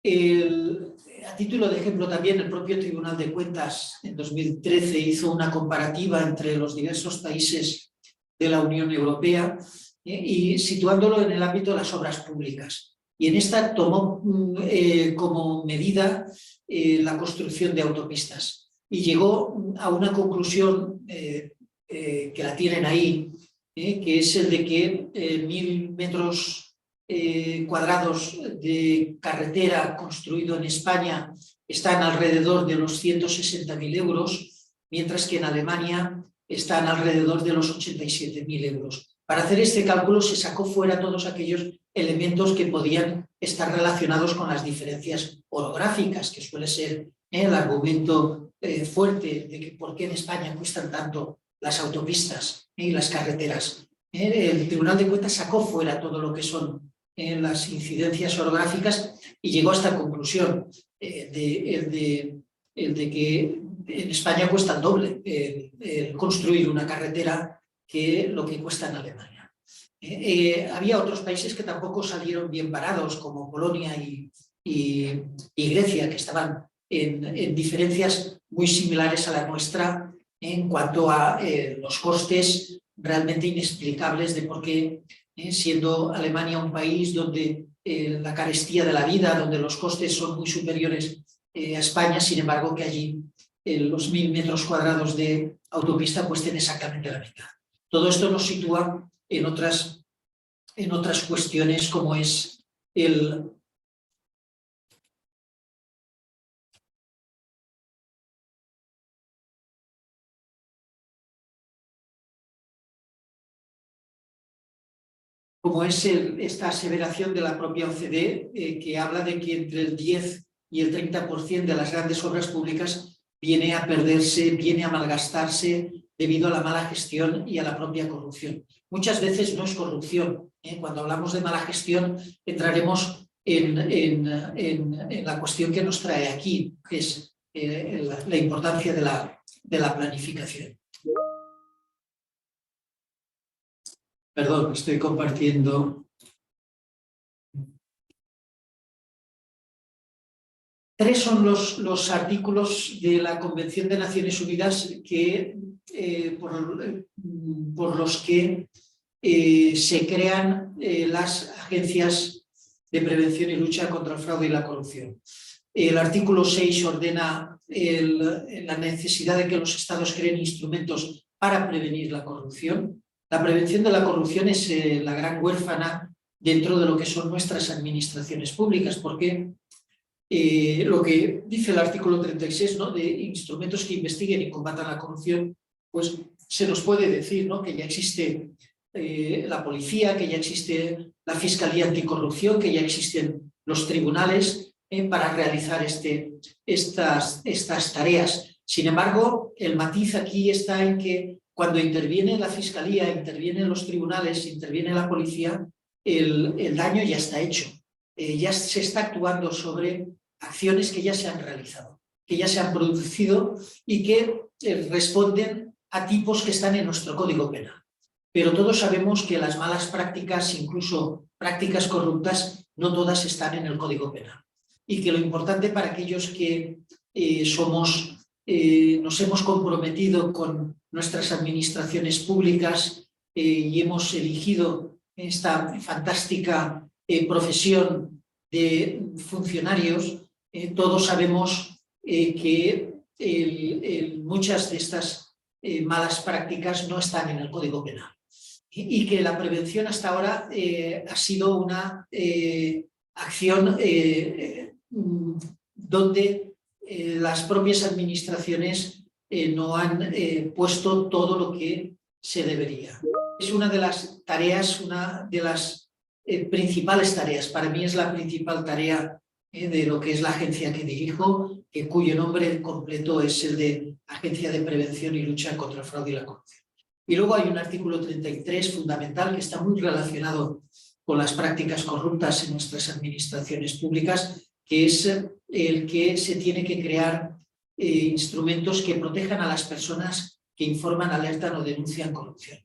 A título de ejemplo también el propio Tribunal de Cuentas en 2013 hizo una comparativa entre los diversos países de la Unión Europea y situándolo en el ámbito de las obras públicas. Y en esta tomó como medida la construcción de autopistas y llegó a una conclusión que la tienen ahí, que es el de que 1.000 metros cuadrados de carretera construido en España están alrededor de los 160.000 euros, mientras que en Alemania están alrededor de los 87.000 euros. Para hacer este cálculo se sacó fuera todos aquellos elementos que podían estar relacionados con las diferencias orográficas, que suele ser el argumento fuerte de que por qué en España cuestan tanto las autopistas y las carreteras. El Tribunal de Cuentas sacó fuera todo lo que son las incidencias orográficas y llegó a esta conclusión de que en España cuesta el doble construir una carretera que lo que cuesta en Alemania. Había otros países que tampoco salieron bien parados, como Polonia y Grecia, que estaban en diferencias muy similares a la nuestra en cuanto a los costes realmente inexplicables de por qué, siendo Alemania un país donde la carestía de la vida, donde los costes son muy superiores a España, sin embargo que allí los 1.000 metros cuadrados de autopista cuesten exactamente la mitad. Todo esto nos sitúa en otras cuestiones como es esta aseveración de la propia OCDE que habla de que entre el 10 y el 30% de las grandes obras públicas viene a perderse, viene a malgastarse debido a la mala gestión y a la propia corrupción. Muchas veces no es corrupción. Cuando hablamos de mala gestión entraremos en la cuestión que nos trae aquí, que es la importancia de la planificación. Perdón, estoy compartiendo. Tres son los artículos de la Convención de Naciones Unidas que, por los que se crean las agencias de prevención y lucha contra el fraude y la corrupción. El artículo 6 ordena la necesidad de que los Estados creen instrumentos para prevenir la corrupción. La prevención de la corrupción es la gran huérfana dentro de lo que son nuestras administraciones públicas, porque lo que dice el artículo 36, ¿no?, de instrumentos que investiguen y combatan la corrupción, pues se nos puede decir, ¿no?, que ya existe la policía, que ya existe la Fiscalía Anticorrupción, que ya existen los tribunales para realizar estas tareas. Sin embargo, el matiz aquí está en que cuando interviene la Fiscalía, intervienen los tribunales, interviene la policía, el daño ya está hecho. Ya se está actuando sobre acciones que ya se han realizado, que ya se han producido y que responden a tipos que están en nuestro Código Penal. Pero todos sabemos que las malas prácticas, incluso prácticas corruptas, no todas están en el Código Penal. Y que lo importante para aquellos que nos hemos comprometido con nuestras administraciones públicas y hemos elegido esta fantástica profesión de funcionarios, todos sabemos que muchas de estas malas prácticas no están en el Código Penal y que la prevención hasta ahora ha sido una acción donde las propias administraciones no han puesto todo lo que se debería. Es una de las tareas, una de las principales tareas, para mí es la principal tarea de lo que es la agencia que dirijo, cuyo nombre completo es el de Agencia de Prevención y Lucha contra el Fraude y la Corrupción. Y luego hay un artículo 33 fundamental que está muy relacionado con las prácticas corruptas en nuestras administraciones públicas, que es el que se tiene que crear instrumentos que protejan a las personas que informan, alertan o denuncian corrupción.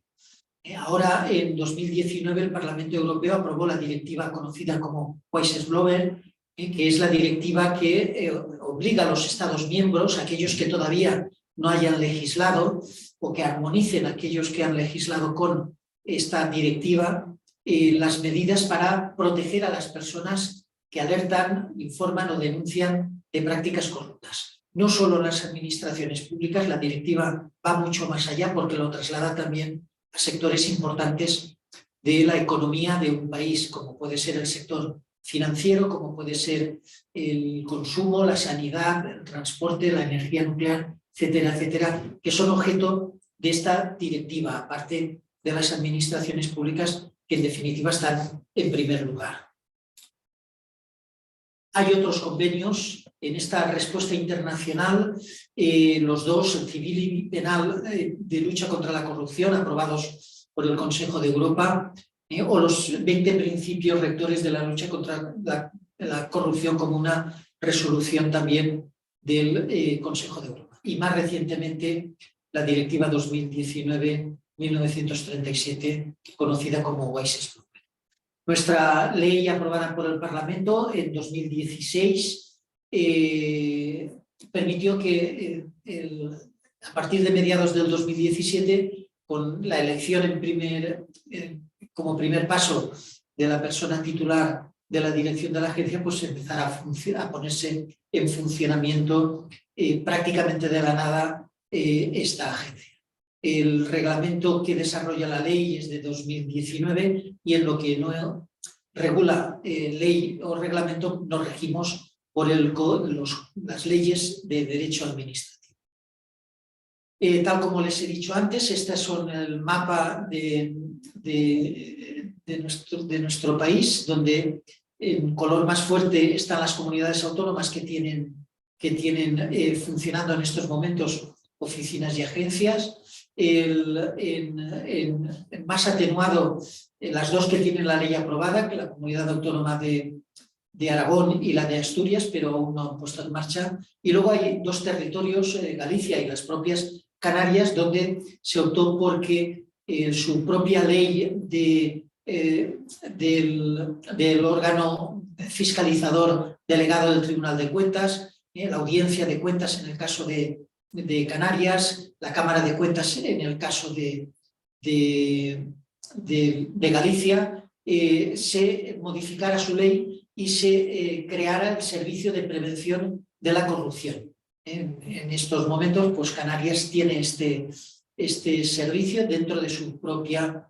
Ahora, en 2019, el Parlamento Europeo aprobó la directiva conocida como Whistleblower, que es la directiva que obliga a los Estados miembros, aquellos que todavía no hayan legislado o que armonicen aquellos que han legislado con esta directiva, las medidas para proteger a las personas que alertan, informan o denuncian de prácticas corruptas. No solo en las administraciones públicas, la directiva va mucho más allá porque lo traslada también a sectores importantes de la economía de un país, como puede ser el sector financiero, como puede ser el consumo, la sanidad, el transporte, la energía nuclear, etcétera, etcétera, que son objeto de esta directiva, aparte de las administraciones públicas que en definitiva están en primer lugar. Hay otros convenios en esta respuesta internacional, los dos, el civil y penal de lucha contra la corrupción, aprobados por el Consejo de Europa, o los 20 principios rectores de la lucha contra la corrupción como una resolución también del Consejo de Europa. Y más recientemente la Directiva 2019-1937, conocida como Weissenbruck. Nuestra ley aprobada por el Parlamento en 2016 permitió que a partir de mediados del 2017, con la elección como primer paso de la persona titular de la dirección de la agencia, pues empezara a ponerse en funcionamiento prácticamente de la nada esta agencia. El reglamento que desarrolla la ley es de 2019 y en lo que no regula ley o reglamento nos regimos por las leyes de derecho administrativo. Tal como les he dicho antes, estas son el mapa de nuestro país, donde en color más fuerte están las comunidades autónomas que tienen funcionando en estos momentos oficinas y agencias. En más atenuado, las dos que tienen la ley aprobada, que la comunidad autónoma de Aragón y la de Asturias, pero aún no han puesto en marcha. Y luego hay dos territorios, Galicia y las propias Canarias, donde se optó porque su propia ley del órgano fiscalizador delegado del Tribunal de Cuentas, la audiencia de cuentas en el caso de Canarias, la Cámara de Cuentas en el caso de Galicia, se modificara su ley y se creara el Servicio de Prevención de la Corrupción. En estos momentos, pues Canarias tiene este servicio dentro de su propia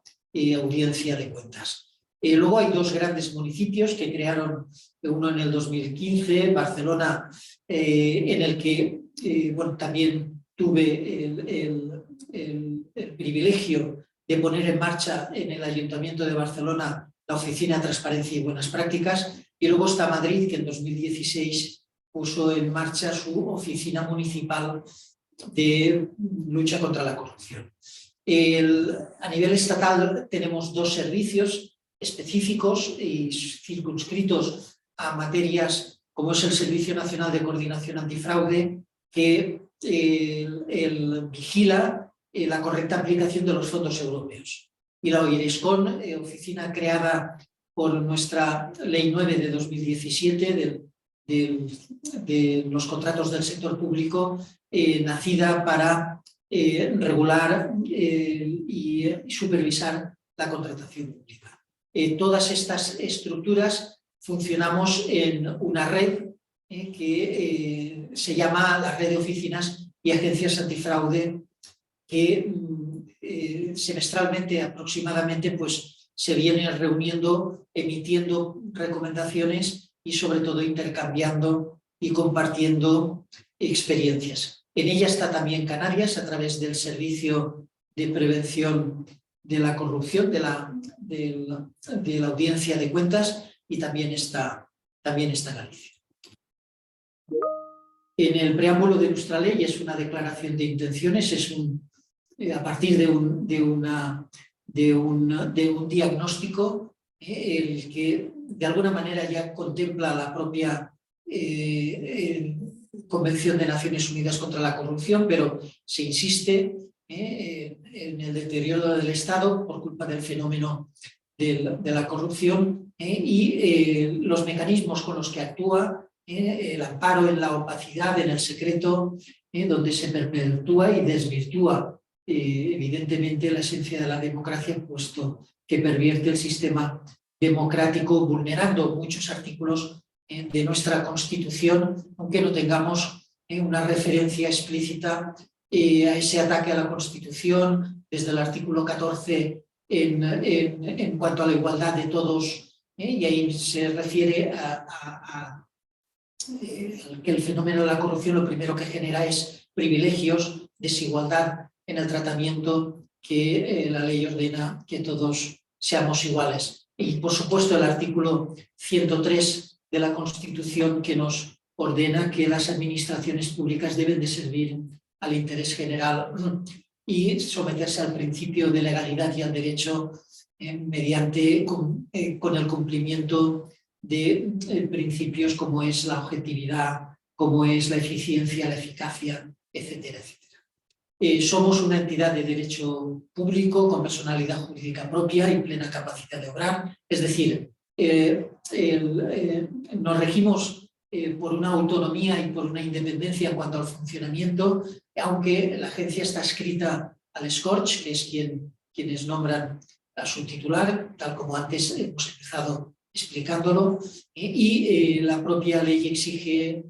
audiencia de cuentas. Luego hay dos grandes municipios que crearon, uno en el 2015, Barcelona, en el que también tuve el privilegio de poner en marcha en el Ayuntamiento de Barcelona la Oficina de Transparencia y Buenas Prácticas, y luego está Madrid, que en 2016 puso en marcha su oficina municipal de lucha contra la corrupción. A nivel estatal tenemos dos servicios específicos y circunscritos a materias como es el Servicio Nacional de Coordinación Antifraude, que vigila la correcta aplicación de los fondos europeos. Y la OIRESCON, oficina creada por nuestra Ley 9 de 2017 de los contratos del sector público, nacida para regular y supervisar la contratación pública. Todas estas estructuras funcionamos en una red que se llama la Red de Oficinas y Agencias Antifraude, que semestralmente aproximadamente pues, se viene reuniendo, emitiendo recomendaciones y sobre todo intercambiando y compartiendo experiencias. En ella está también Canarias a través del Servicio de Prevención de la Corrupción, de la Audiencia de Cuentas, y también está Galicia. En el preámbulo de nuestra ley es una declaración de intenciones, es a partir de un diagnóstico el que de alguna manera ya contempla la propia Convención de Naciones Unidas contra la Corrupción, pero se insiste en el deterioro del Estado por culpa del fenómeno de la corrupción y los mecanismos con los que actúa, el amparo en la opacidad, en el secreto, donde se perpetúa y desvirtúa evidentemente la esencia de la democracia, puesto que pervierte el sistema democrático, vulnerando muchos artículos de nuestra Constitución, aunque no tengamos una referencia explícita a ese ataque a la Constitución desde el artículo 14 en cuanto a la igualdad de todos, y ahí se refiere a que el fenómeno de la corrupción lo primero que genera es privilegios, desigualdad en el tratamiento, que la ley ordena que todos seamos iguales. Y por supuesto el artículo 103 de la Constitución, que nos ordena que las administraciones públicas deben de servir al interés general y someterse al principio de legalidad y al derecho mediante con el cumplimiento de principios como es la objetividad, como es la eficiencia, la eficacia, etcétera, etcétera. Somos una entidad de derecho público con personalidad jurídica propia y plena capacidad de obrar, es decir, nos regimos por una autonomía y por una independencia en cuanto al funcionamiento, aunque la agencia está adscrita al SCORCH, que es quienes nombran a su titular, tal como antes hemos empezado explicándolo, y la propia ley exige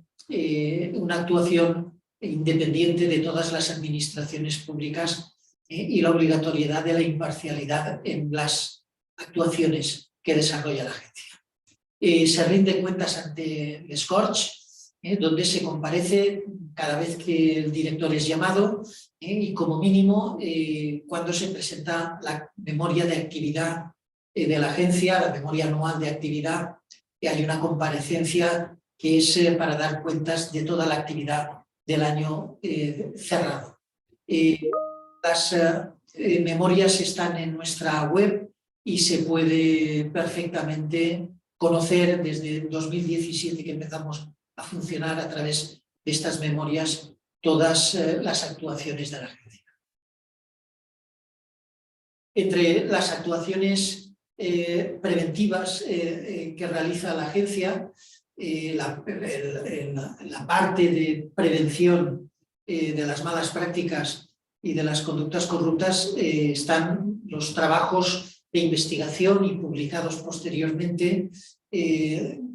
una actuación independiente de todas las administraciones públicas y la obligatoriedad de la imparcialidad en las actuaciones que desarrolla la agencia. Se rinde cuentas ante el SCORCH, donde se comparece cada vez que el director es llamado y como mínimo cuando se presenta la memoria de actividad de la agencia, la memoria anual de actividad, hay una comparecencia que es para dar cuentas de toda la actividad del año cerrado. Las memorias están en nuestra web y se puede perfectamente conocer desde 2017 que empezamos a funcionar a través de estas memorias todas las actuaciones de la agencia. Entre las actuaciones preventivas que realiza la agencia, la parte de prevención de las malas prácticas y de las conductas corruptas están los trabajos de investigación y publicados posteriormente,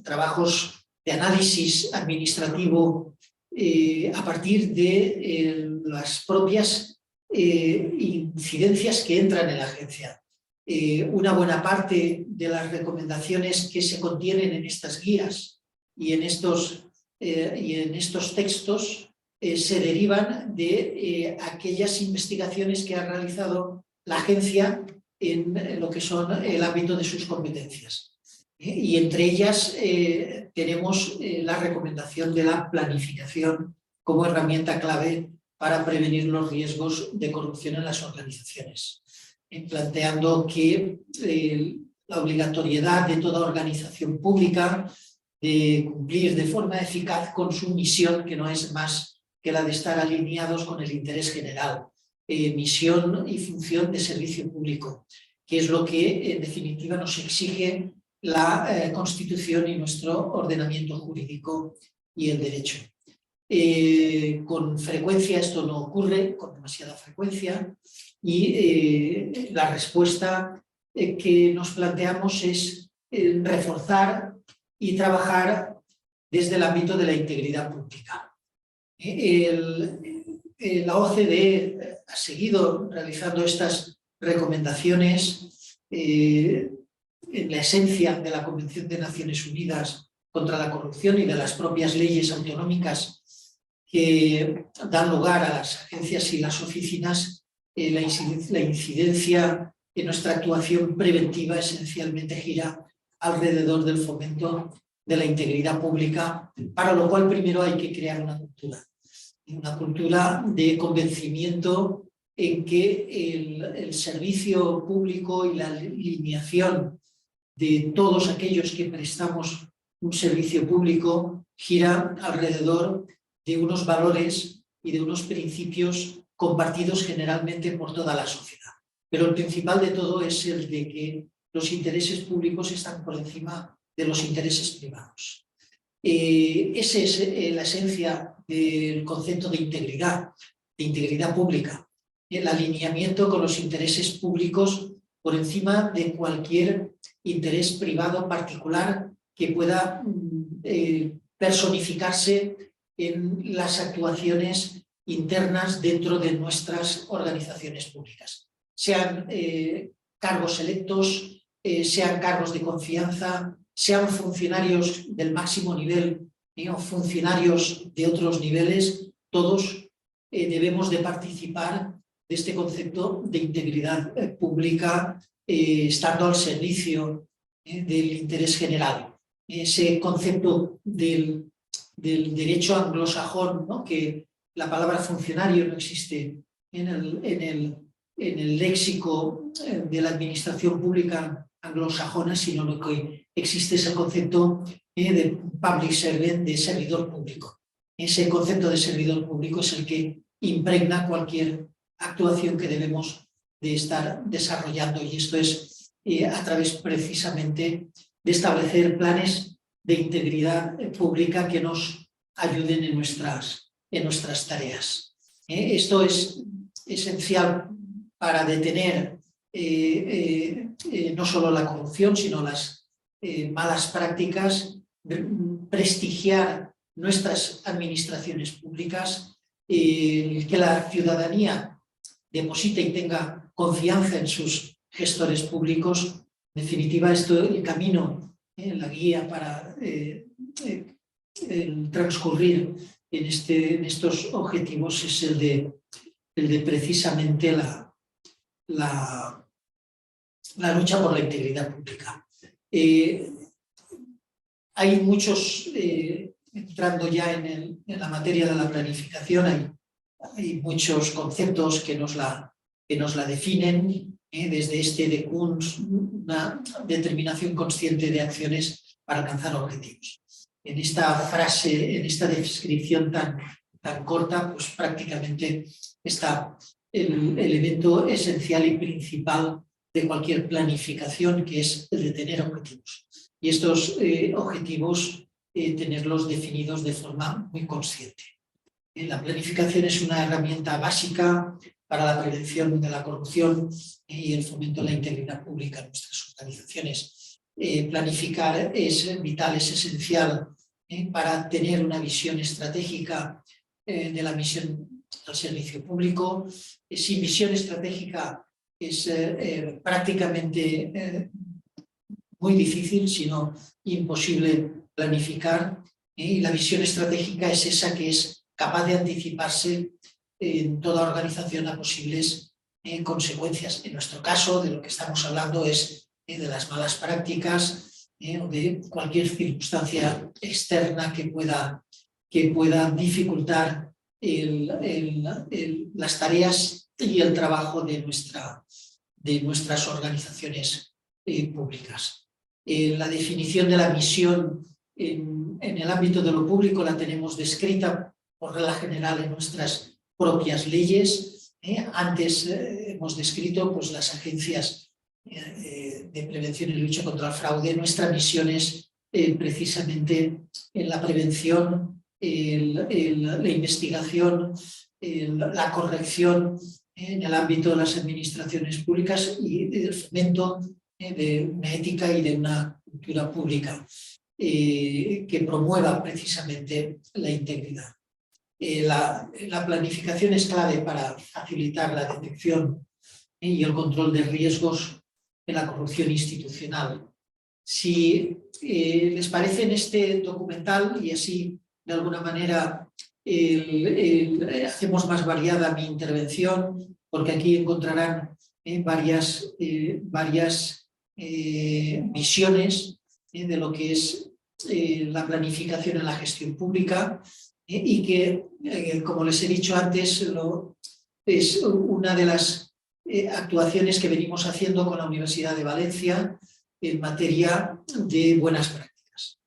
trabajos de análisis administrativo a partir de las propias incidencias que entran en la agencia. Una buena parte de las recomendaciones que se contienen en estas guías y en estos textos se derivan de aquellas investigaciones que ha realizado la agencia en lo que son el ámbito de sus competencias. Y entre ellas tenemos la recomendación de la planificación como herramienta clave para prevenir los riesgos de corrupción en las organizaciones, planteando que la obligatoriedad de toda organización pública de cumplir de forma eficaz con su misión, que no es más que la de estar alineados con el interés general, misión y función de servicio público, que es lo que en definitiva nos exige la Constitución y nuestro ordenamiento jurídico y el derecho. Con frecuencia esto no ocurre, con demasiada frecuencia, y la respuesta que nos planteamos es reforzar y trabajar desde el ámbito de la integridad pública. La OCDE ha seguido realizando estas recomendaciones en la esencia de la Convención de Naciones Unidas contra la Corrupción y de las propias leyes autonómicas que dan lugar a las agencias y las oficinas. La incidencia en nuestra actuación preventiva esencialmente gira alrededor del fomento de la integridad pública, para lo cual primero hay que crear una cultura de convencimiento en que el servicio público y la alineación de todos aquellos que prestamos un servicio público gira alrededor de unos valores y de unos principios compartidos generalmente por toda la sociedad. Pero el principal de todo es el de que los intereses públicos están por encima de los intereses privados. Esa es la esencia del concepto de integridad pública, el alineamiento con los intereses públicos por encima de cualquier interés privado particular que pueda personificarse en las actuaciones internas dentro de nuestras organizaciones públicas, sean cargos electos, sean cargos de confianza, sean funcionarios del máximo nivel o funcionarios de otros niveles, todos debemos de participar de este concepto de integridad pública, estando al servicio del interés general. Ese concepto del derecho anglosajón, ¿no?, que la palabra funcionario no existe en el léxico de la administración pública anglosajona, sino lo que existe es el concepto de public servant, de servidor público. Ese concepto de servidor público es el que impregna cualquier actuación que debemos de estar desarrollando, y esto es a través precisamente de establecer planes de integridad pública que nos ayuden en nuestras tareas. Esto es esencial para detener no solo la corrupción, sino las malas prácticas, prestigiar nuestras administraciones públicas, que la ciudadanía deposite y tenga confianza en sus gestores públicos. En definitiva, esto, el camino, la guía para el transcurrir en estos objetivos es el de precisamente la lucha por la integridad pública. Hay muchos, entrando ya en la materia de la planificación, hay muchos conceptos que nos la definen, desde este de Kuhns, una determinación consciente de acciones para alcanzar objetivos. En esta frase, en esta descripción tan corta, pues prácticamente está el elemento esencial y principal de cualquier planificación, que es el de tener objetivos. Y estos objetivos, tenerlos definidos de forma muy consciente. La planificación es una herramienta básica para la prevención de la corrupción y el fomento de la integridad pública en nuestras organizaciones. Planificar es vital, es esencial para tener una visión estratégica de la misión al servicio público. Sin visión estratégica es prácticamente muy difícil, sino imposible planificar. Y la visión estratégica es esa que es capaz de anticiparse en toda organización a posibles consecuencias. En nuestro caso, de lo que estamos hablando es de las malas prácticas o de cualquier circunstancia externa que pueda dificultar las tareas y el trabajo de nuestras organizaciones públicas. La definición de la misión en el ámbito de lo público la tenemos descrita por regla general en nuestras propias leyes. Antes hemos descrito pues, las agencias de prevención y lucha contra el fraude. Nuestra misión es precisamente en la prevención, la investigación, la corrección en el ámbito de las administraciones públicas y el fomento de una ética y de una cultura pública que promueva precisamente la integridad. La planificación es clave para facilitar la detección y el control de riesgos en la corrupción institucional. Si les parece, en este documental, y así de alguna manera hacemos más variada mi intervención, porque aquí encontrarán varias visiones de lo que es la planificación en la gestión pública, y que, como les he dicho antes, es una de las actuaciones que venimos haciendo con la Universidad de Valencia en materia de buenas prácticas.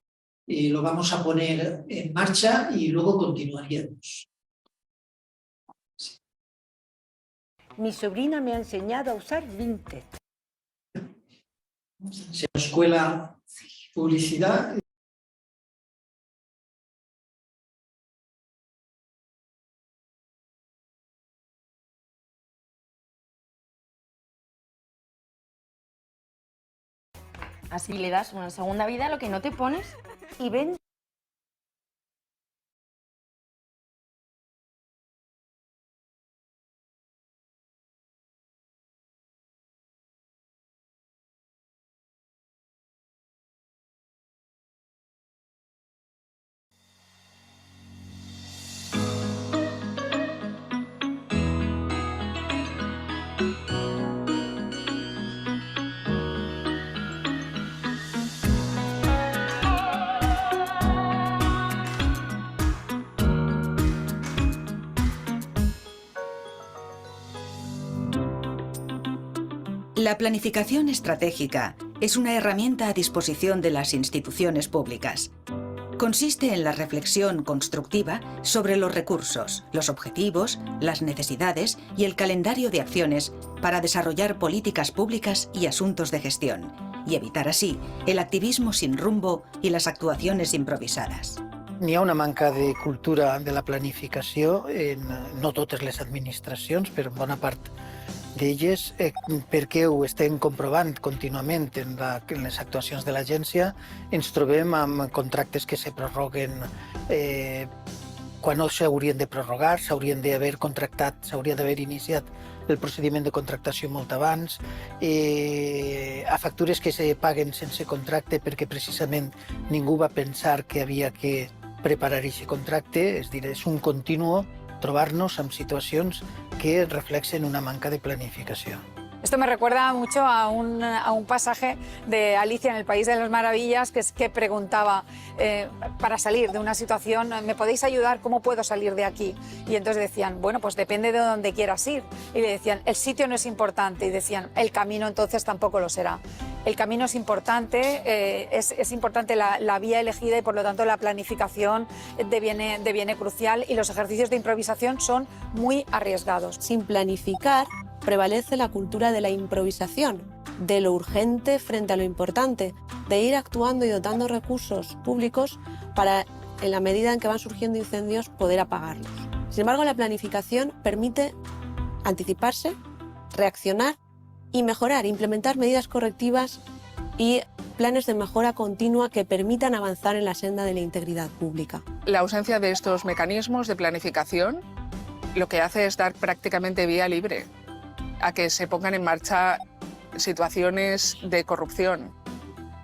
Lo vamos a poner en marcha y luego continuaríamos. Mi sobrina me ha enseñado a usar Vinted. Se nos cuela publicidad. Así le das una segunda vida a lo que no te pones y ven. La planificación estratégica es una herramienta a disposición de las instituciones públicas. Consiste en la reflexión constructiva sobre los recursos, los objetivos, las necesidades y el calendario de acciones para desarrollar políticas públicas y asuntos de gestión, y evitar así el activismo sin rumbo y las actuaciones improvisadas. N'hi ha una manca de cultura de la planificació en no totes les administracions, però en bona part d'elles, perquè ho estem comprovant contínuament en les actuacions de l'agència. Ens trobem amb contractes que se prorroguen quan no s'haurien de prorrogar, s'haurien d'haver contractat, s'hauria d'haver iniciat el procediment de contractació molt abans, a factures que se paguen sense contracte perquè precisament ningú va pensar que havia que preparar aquest contracte. És a dir, és un continu trobar-nos en situacions que reflexen una manca de planificació. Esto me recuerda mucho a un pasaje de Alicia en el País de las Maravillas que preguntaba, para salir de una situación, ¿me podéis ayudar? ¿Cómo puedo salir de aquí? Y entonces decían, bueno, pues depende de dónde quieras ir. Y le decían, el sitio no es importante. Y decían, el camino entonces tampoco lo será. El camino es importante, es importante la vía elegida y por lo tanto la planificación deviene crucial y los ejercicios de improvisación son muy arriesgados. Sin planificar prevalece la cultura de la improvisación, de lo urgente frente a lo importante, de ir actuando y dotando recursos públicos para, en la medida en que van surgiendo incendios, poder apagarlos. Sin embargo, la planificación permite anticiparse, reaccionar y mejorar, implementar medidas correctivas y planes de mejora continua que permitan avanzar en la senda de la integridad pública. La ausencia de estos mecanismos de planificación lo que hace es dar prácticamente vía libre a que se pongan en marcha situaciones de corrupción.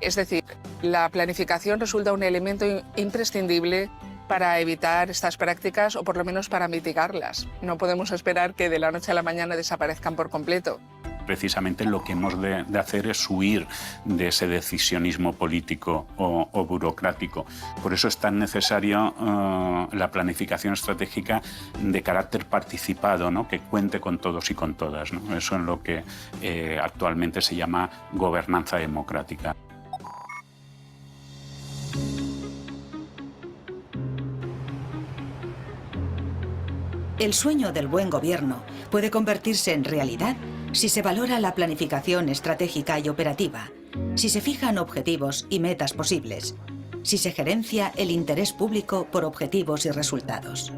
Es decir, la planificación resulta un elemento imprescindible para evitar estas prácticas o por lo menos para mitigarlas. No podemos esperar que de la noche a la mañana desaparezcan por completo. Precisamente lo que hemos de hacer es huir de ese decisionismo político o burocrático. Por eso es tan necesario la planificación estratégica de carácter participado, ¿no? Que cuente con todos y con todas, ¿no? Eso es lo que actualmente se llama gobernanza democrática. El sueño del buen gobierno puede convertirse en realidad si se valora la planificación estratégica y operativa, si se fijan objetivos y metas posibles, si se gerencia el interés público por objetivos y resultados.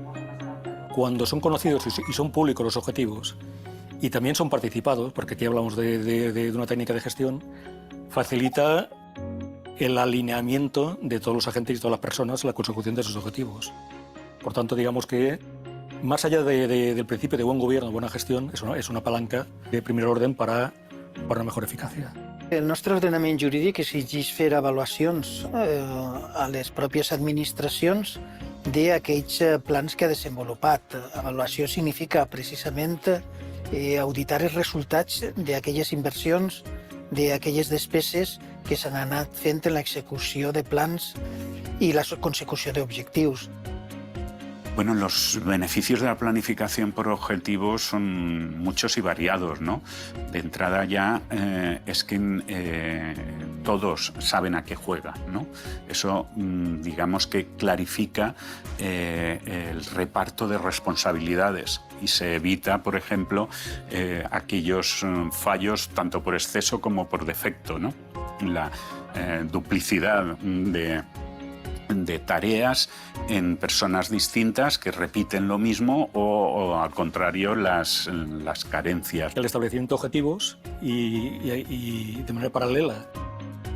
Cuando son conocidos y son públicos los objetivos y también son participados, porque aquí hablamos de una técnica de gestión, facilita el alineamiento de todos los agentes y todas las personas en la consecución de esos objetivos. Por tanto, digamos que más allá del principio de buen gobierno, buena gestión, es una palanca de primer orden para una mejor eficacia. El nostre ordenament jurídic exigeix fer avaluacions a les pròpies administracions d'aquells plans que ha desenvolupat. Avaluació significa precisament auditar els resultats d'aquelles inversions, d'aquelles despeses que s'han anat fent en l'execució de plans i la consecució d'objectius. Bueno, los beneficios de la planificación por objetivos son muchos y variados, ¿no? De entrada ya es que todos saben a qué juegan, ¿no? Eso, digamos que clarifica el reparto de responsabilidades y se evita, por ejemplo, aquellos fallos tanto por exceso como por defecto, ¿no? la duplicidad de tareas en personas distintas que repiten lo mismo o al contrario las carencias. El establecimiento de objetivos y de manera paralela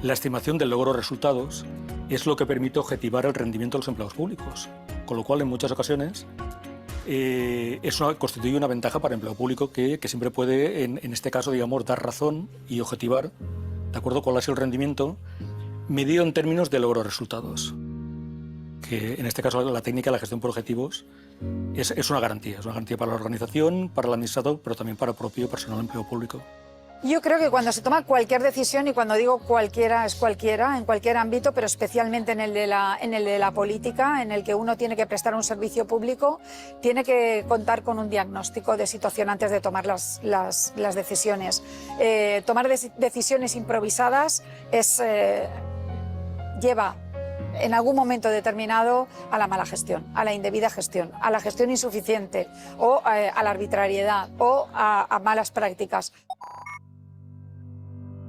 la estimación del logro de resultados es lo que permite objetivar el rendimiento de los empleados públicos, con lo cual en muchas ocasiones constituye una ventaja para el empleo público que siempre puede, en este caso, digamos, dar razón y objetivar de acuerdo con cuál ha sido el rendimiento medido en términos de logro de resultados. Que en este caso la técnica de la gestión por objetivos es una garantía para la organización, para el administrador, pero también para el propio personal de empleo público. Yo creo que cuando se toma cualquier decisión, y cuando digo cualquiera es cualquiera, en cualquier ámbito, pero especialmente en el de la política, en el que uno tiene que prestar un servicio público, tiene que contar con un diagnóstico de situación antes de tomar las decisiones. Tomar decisiones improvisadas lleva en algún momento determinado a la mala gestión, a la indebida gestión, a la gestión insuficiente o a la arbitrariedad o a malas prácticas.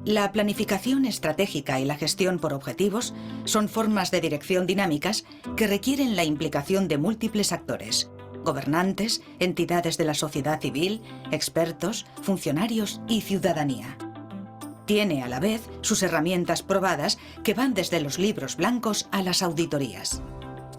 La planificación estratégica y la gestión por objetivos son formas de dirección dinámicas que requieren la implicación de múltiples actores: gobernantes, entidades de la sociedad civil, expertos, funcionarios y ciudadanía. Tiene a la vez sus herramientas probadas que van desde los libros blancos a las auditorías.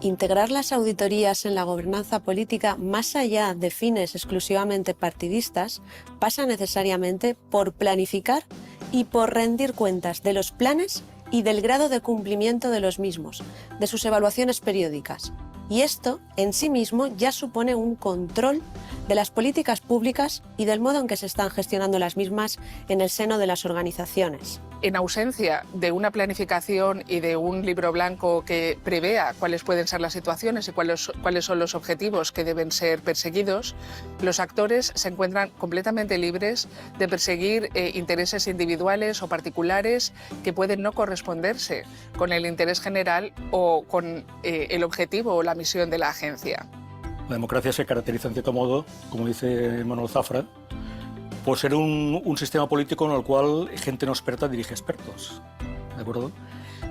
Integrar las auditorías en la gobernanza política más allá de fines exclusivamente partidistas pasa necesariamente por planificar y por rendir cuentas de los planes y del grado de cumplimiento de los mismos, de sus evaluaciones periódicas. Y esto, en sí mismo, ya supone un control de las políticas públicas y del modo en que se están gestionando las mismas en el seno de las organizaciones. En ausencia de una planificación y de un libro blanco que prevea cuáles pueden ser las situaciones y cuáles son los objetivos que deben ser perseguidos, los actores se encuentran completamente libres de perseguir intereses individuales o particulares que pueden no corresponderse con el interés general o con el objetivo o la misión de la agencia. La democracia se caracteriza en cierto modo, como dice Manuel Zafra, por ser un sistema político en el cual gente no experta dirige expertos, ¿de acuerdo?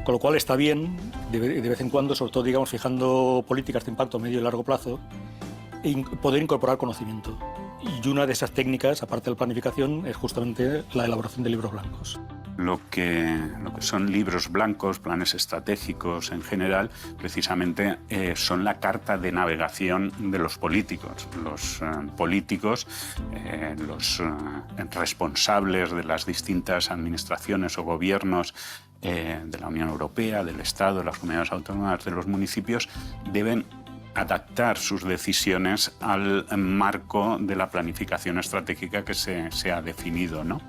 Con lo cual está bien, de vez en cuando, sobre todo, digamos, fijando políticas de impacto a medio y largo plazo, poder incorporar conocimiento. Y una de esas técnicas, aparte de la planificación, es justamente la elaboración de libros blancos. Lo que son libros blancos, planes estratégicos en general, precisamente son la carta de navegación de los políticos. Los políticos, los responsables de las distintas administraciones o gobiernos de la Unión Europea, del Estado, de las comunidades autónomas, de los municipios, deben adaptar sus decisiones al marco de la planificación estratégica que se ha definido, ¿no?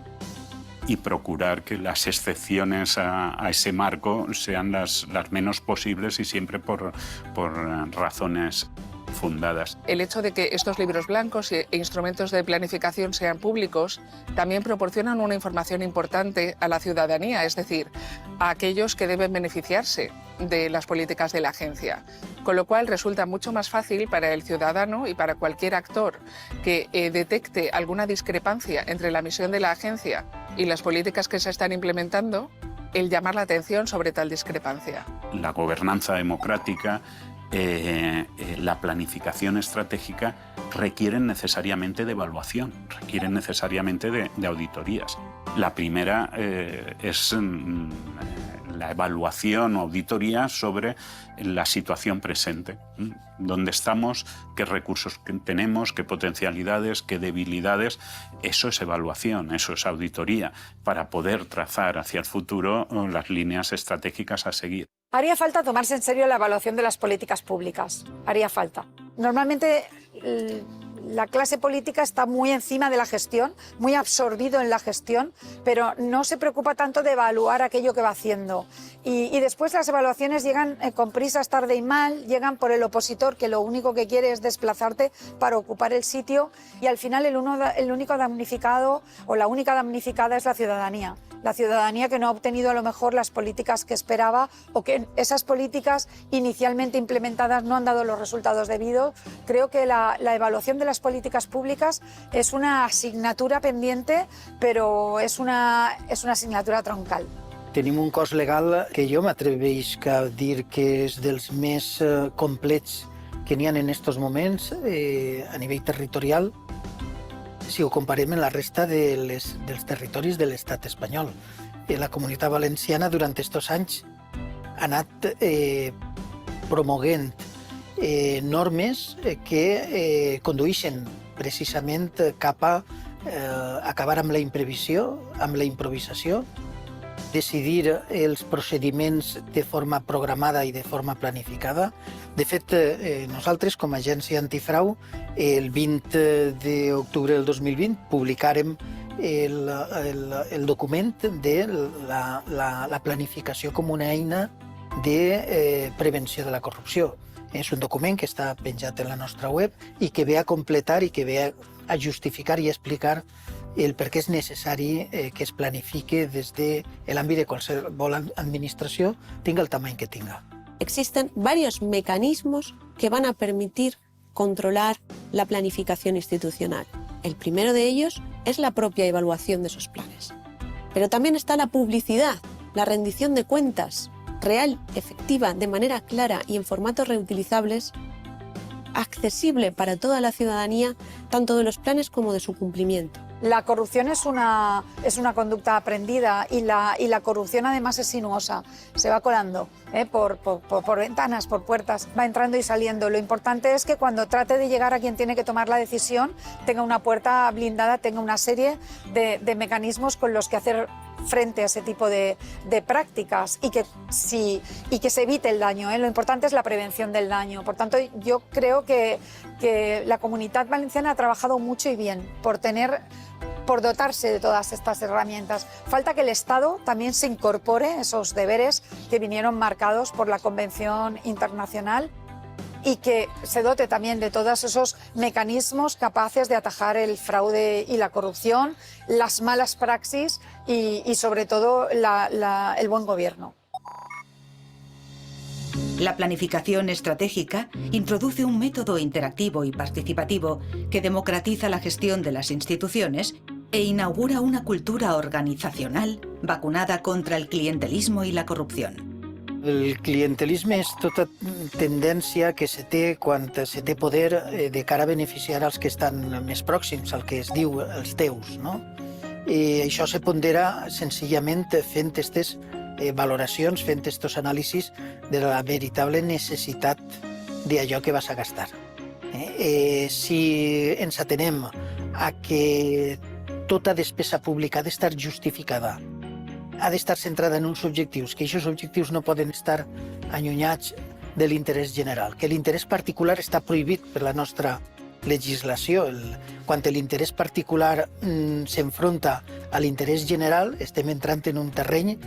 Y procurar que las excepciones a ese marco sean las menos posibles y siempre por razones fundadas. El hecho de que estos libros blancos e instrumentos de planificación sean públicos también proporcionan una información importante a la ciudadanía, es decir, a aquellos que deben beneficiarse de las políticas de la agencia. Con lo cual resulta mucho más fácil para el ciudadano y para cualquier actor que detecte alguna discrepancia entre la misión de la agencia y las políticas que se están implementando, el llamar la atención sobre tal discrepancia. La gobernanza democrática, la planificación estratégica requieren necesariamente de evaluación, requieren necesariamente de auditorías. La primera es la evaluación o auditoría sobre la situación presente. ¿Dónde estamos? ¿Qué recursos tenemos? ¿Qué potencialidades? ¿Qué debilidades? Eso es evaluación, eso es auditoría, para poder trazar hacia el futuro las líneas estratégicas a seguir. Haría falta tomarse en serio la evaluación de las políticas públicas. Haría falta. Normalmente la clase política está muy encima de la gestión, muy absorbido en la gestión, pero no se preocupa tanto de evaluar aquello que va haciendo. Y después las evaluaciones llegan con prisas, tarde y mal, llegan por el opositor que lo único que quiere es desplazarte para ocupar el sitio, y al final el único damnificado o la única damnificada es la ciudadanía. La ciudadanía que no ha obtenido a lo mejor las políticas que esperaba, o que esas políticas inicialmente implementadas no han dado los resultados debidos. Creo que la evaluación de las políticas públicas es una asignatura pendiente, pero es una asignatura troncal. Tenim un cos legal que jo m'atreveix a dir que és dels més complets que n'hi ha en estos moments a nivell territorial si ho comparem amb la resta dels territoris de l'estat espanyol. La Comunitat Valenciana durant aquests anys ha anat promoguent normes que condueixen precisament cap a acabar amb la improvisació, decidir els procediments de forma programada i de forma planificada. De fet, nosaltres, com a agència antifrau, el 20 d'octubre del 2020 publicàrem el document de la planificació com una eina de prevenció de la corrupció. És un document que està penjat en la nostra web i que ve a completar i que ve a justificar i a explicar el per què és necessari que es planifique des de l'àmbit de qualsevol administració, tinga el tamany que tinga. Existen varios mecanismos que van a permitir controlar la planificación institucional. El primero de ellos es la propia evaluación de esos planes. Pero también está la publicidad, la rendición de cuentas real, efectiva, de manera clara y en formatos reutilizables, accesible para toda la ciudadanía, tanto de los planes como de su cumplimiento. La corrupción es una conducta aprendida y la corrupción además es sinuosa, se va colando por ventanas, por puertas, va entrando y saliendo. Lo importante es que cuando trate de llegar a quien tiene que tomar la decisión tenga una puerta blindada, tenga una serie de mecanismos con los que hacer frente a ese tipo de prácticas y que se evite el daño. Lo importante es la prevención del daño. Por tanto, yo creo que la Comunitat Valenciana ha trabajado mucho y bien por dotarse de todas estas herramientas. Falta que el Estado también se incorpore a esos deberes que vinieron marcados por la Convención Internacional y que se dote también de todos esos mecanismos capaces de atajar el fraude y la corrupción, las malas praxis y sobre todo el buen gobierno. La planificación estratégica introduce un método interactivo y participativo que democratiza la gestión de las instituciones e inaugura una cultura organizacional vacunada contra el clientelismo y la corrupción. El clientelisme és tota tendència que se té quan se té poder de cara a beneficiar els que estan més pròxims, el que es diu els teus, no? I això se pondera senzillament fent aquestes valoracions, fent aquests anàlisis de la veritable necessitat d'allò que vas a gastar. Si ens atenem a que tota despesa pública ha d'estar justificada, ha d'estar centrada en uns objectius, que aquests objectius no poden estar allunyats de l'interès general, que l'interès particular està prohibit per la nostra legislació. Quan l'interès particular s'enfronta a l'interès general, estem entrant en un terreny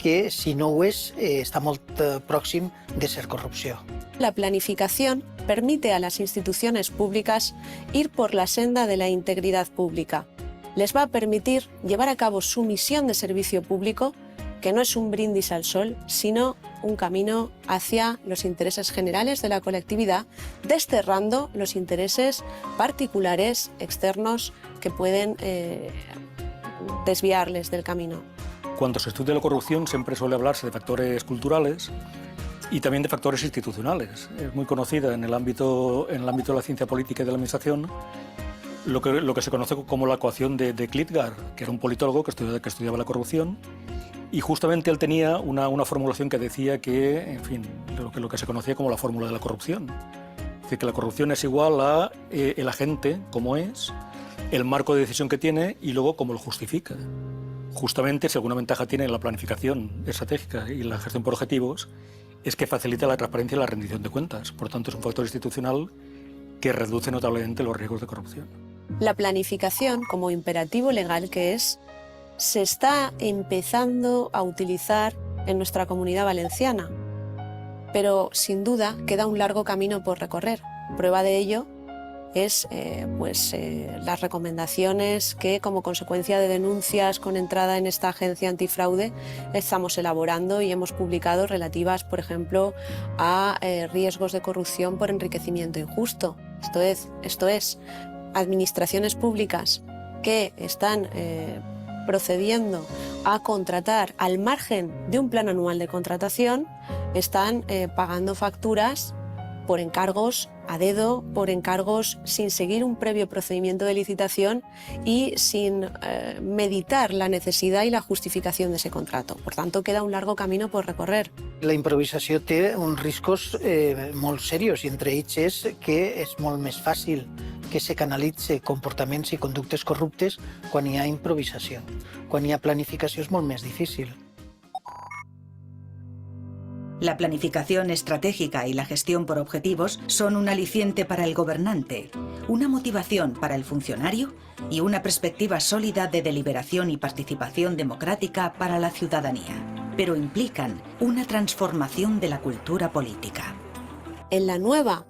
que, si no ho és, està molt pròxim de ser corrupció. La planificación permite a las instituciones públicas ir por la senda de la integridad pública. Les va a permitir llevar a cabo su misión de servicio público, que no es un brindis al sol, sino un camino hacia los intereses generales de la colectividad, desterrando los intereses particulares externos que pueden desviarles del camino. Cuando se estudia la corrupción siempre suele hablarse de factores culturales y también de factores institucionales. Es muy conocida en el ámbito de la ciencia política y de la administración lo que se conoce como la ecuación de Klitgar, que era un politólogo que estudiaba la corrupción, y justamente él tenía una formulación que decía que, en fin, lo que se conocía como la fórmula de la corrupción. Es decir, que la corrupción es igual a el agente, como es, el marco de decisión que tiene y luego cómo lo justifica. Justamente, si alguna ventaja tiene la planificación estratégica y la gestión por objetivos, es que facilita la transparencia y la rendición de cuentas. Por tanto, es un factor institucional que reduce notablemente los riesgos de corrupción. La planificación, como imperativo legal que es, se está empezando a utilizar en nuestra Comunidad Valenciana, pero sin duda queda un largo camino por recorrer. Prueba de ello es las recomendaciones que, como consecuencia de denuncias con entrada en esta agencia antifraude, estamos elaborando y hemos publicado relativas, por ejemplo, a riesgos de corrupción por enriquecimiento injusto. Esto es administraciones públicas que están procediendo a contratar al margen de un plan anual de contratación, están pagando facturas por encargos a dedo, por encargos sin seguir un previo procedimiento de licitación y sin meditar la necesidad y la justificación de ese contrato. Por tanto, queda un largo camino por recorrer. La improvisació té uns riscos molt serios i entre ells és que és molt més fàcil que se canalitze comportaments i conductes corruptes quan hi ha improvisació. Quan hi ha planificació és molt més difícil. La planificación estratégica y la gestión por objetivos son un aliciente para el gobernante, una motivación para el funcionario y una perspectiva sólida de deliberación y participación democrática para la ciudadanía, pero implican una transformación de la cultura política. En la nueva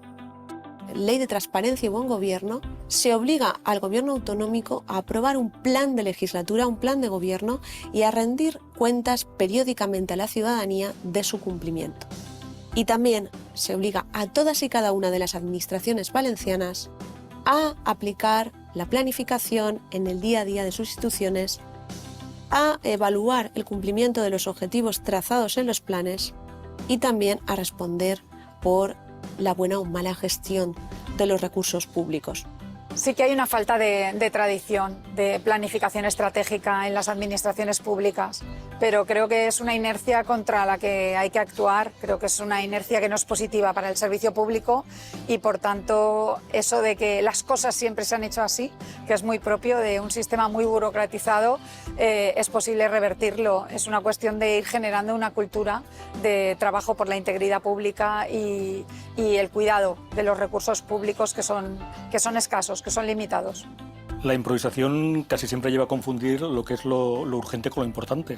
Ley de Transparencia y Buen Gobierno se obliga al Gobierno autonómico a aprobar un plan de legislatura, un plan de gobierno y a rendir cuentas periódicamente a la ciudadanía de su cumplimiento. Y también se obliga a todas y cada una de las administraciones valencianas a aplicar la planificación en el día a día de sus instituciones, a evaluar el cumplimiento de los objetivos trazados en los planes y también a responder por la buena o mala gestión de los recursos públicos. Sí que hay una falta de tradición, de planificación estratégica en las administraciones públicas, pero creo que es una inercia contra la que hay que actuar, creo que es una inercia que no es positiva para el servicio público y por tanto eso de que las cosas siempre se han hecho así, que es muy propio de un sistema muy burocratizado, es posible revertirlo. Es una cuestión de ir generando una cultura de trabajo por la integridad pública y el cuidado de los recursos públicos que son escasos, que son limitados. La improvisación casi siempre lleva a confundir lo que es lo urgente con lo importante.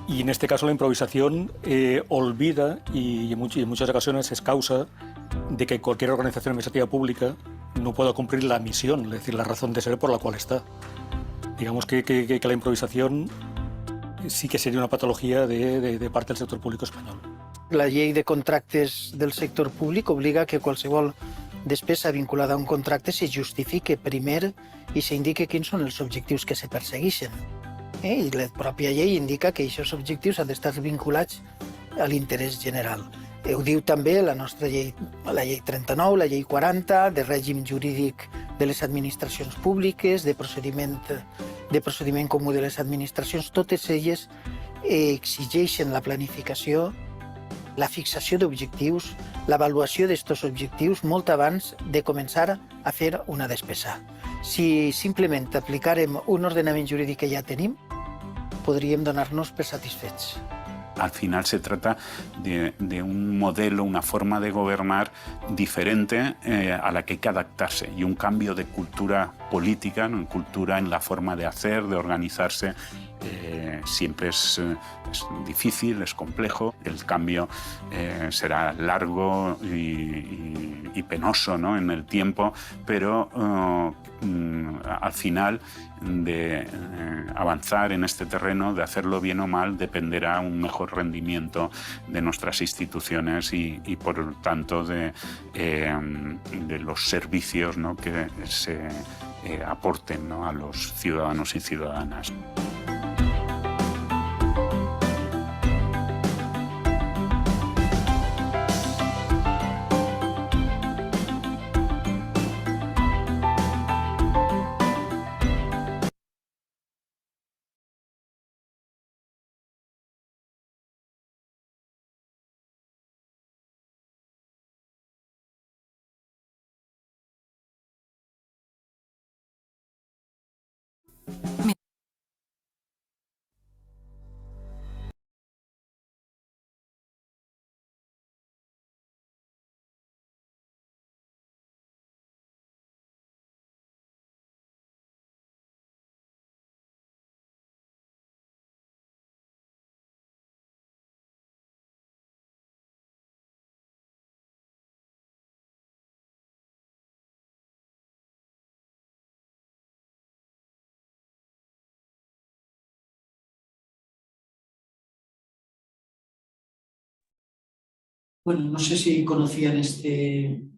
Y en este caso la improvisación olvida y en muchas ocasiones es causa de que cualquier organización administrativa pública no pueda cumplir la misión, es decir, la razón de ser por la cual está. Digamos que la improvisación sí que sería una patología de parte del sector público español. La llei de contractes del sector públic obliga que qualsevol despesa vinculada a un contracte se justifique primer i s'indique quins són els objectius que se persegueixen. I la pròpia llei indica que aquests objectius han d'estar vinculats a l'interès general. Ho diu també la nostra llei, la llei 39, la llei 40, de règim jurídic de les administracions públiques, de procediment comú de les administracions, totes elles exigeixen la planificació, la fixació d'objectius, l'avaluació d'aquests objectius molt abans de començar a fer una despesa. Si simplement aplicàrem un ordenament jurídic que ja tenim, podríem donar-nos per satisfets. Al final se trata de un modelo, una forma de gobernar diferente a la que hay que adaptarse y un cambio de cultura política, ¿no? Cultura en la forma de hacer, de organizarse. Siempre es difícil, es complejo. El cambio será largo y penoso, ¿no? En el tiempo, pero al final de avanzar en este terreno, de hacerlo bien o mal, dependerá un mejor rendimiento de nuestras instituciones y por tanto de los servicios, ¿no? Que se aporten, ¿no? A los ciudadanos y ciudadanas. Bueno, no sé si conocían este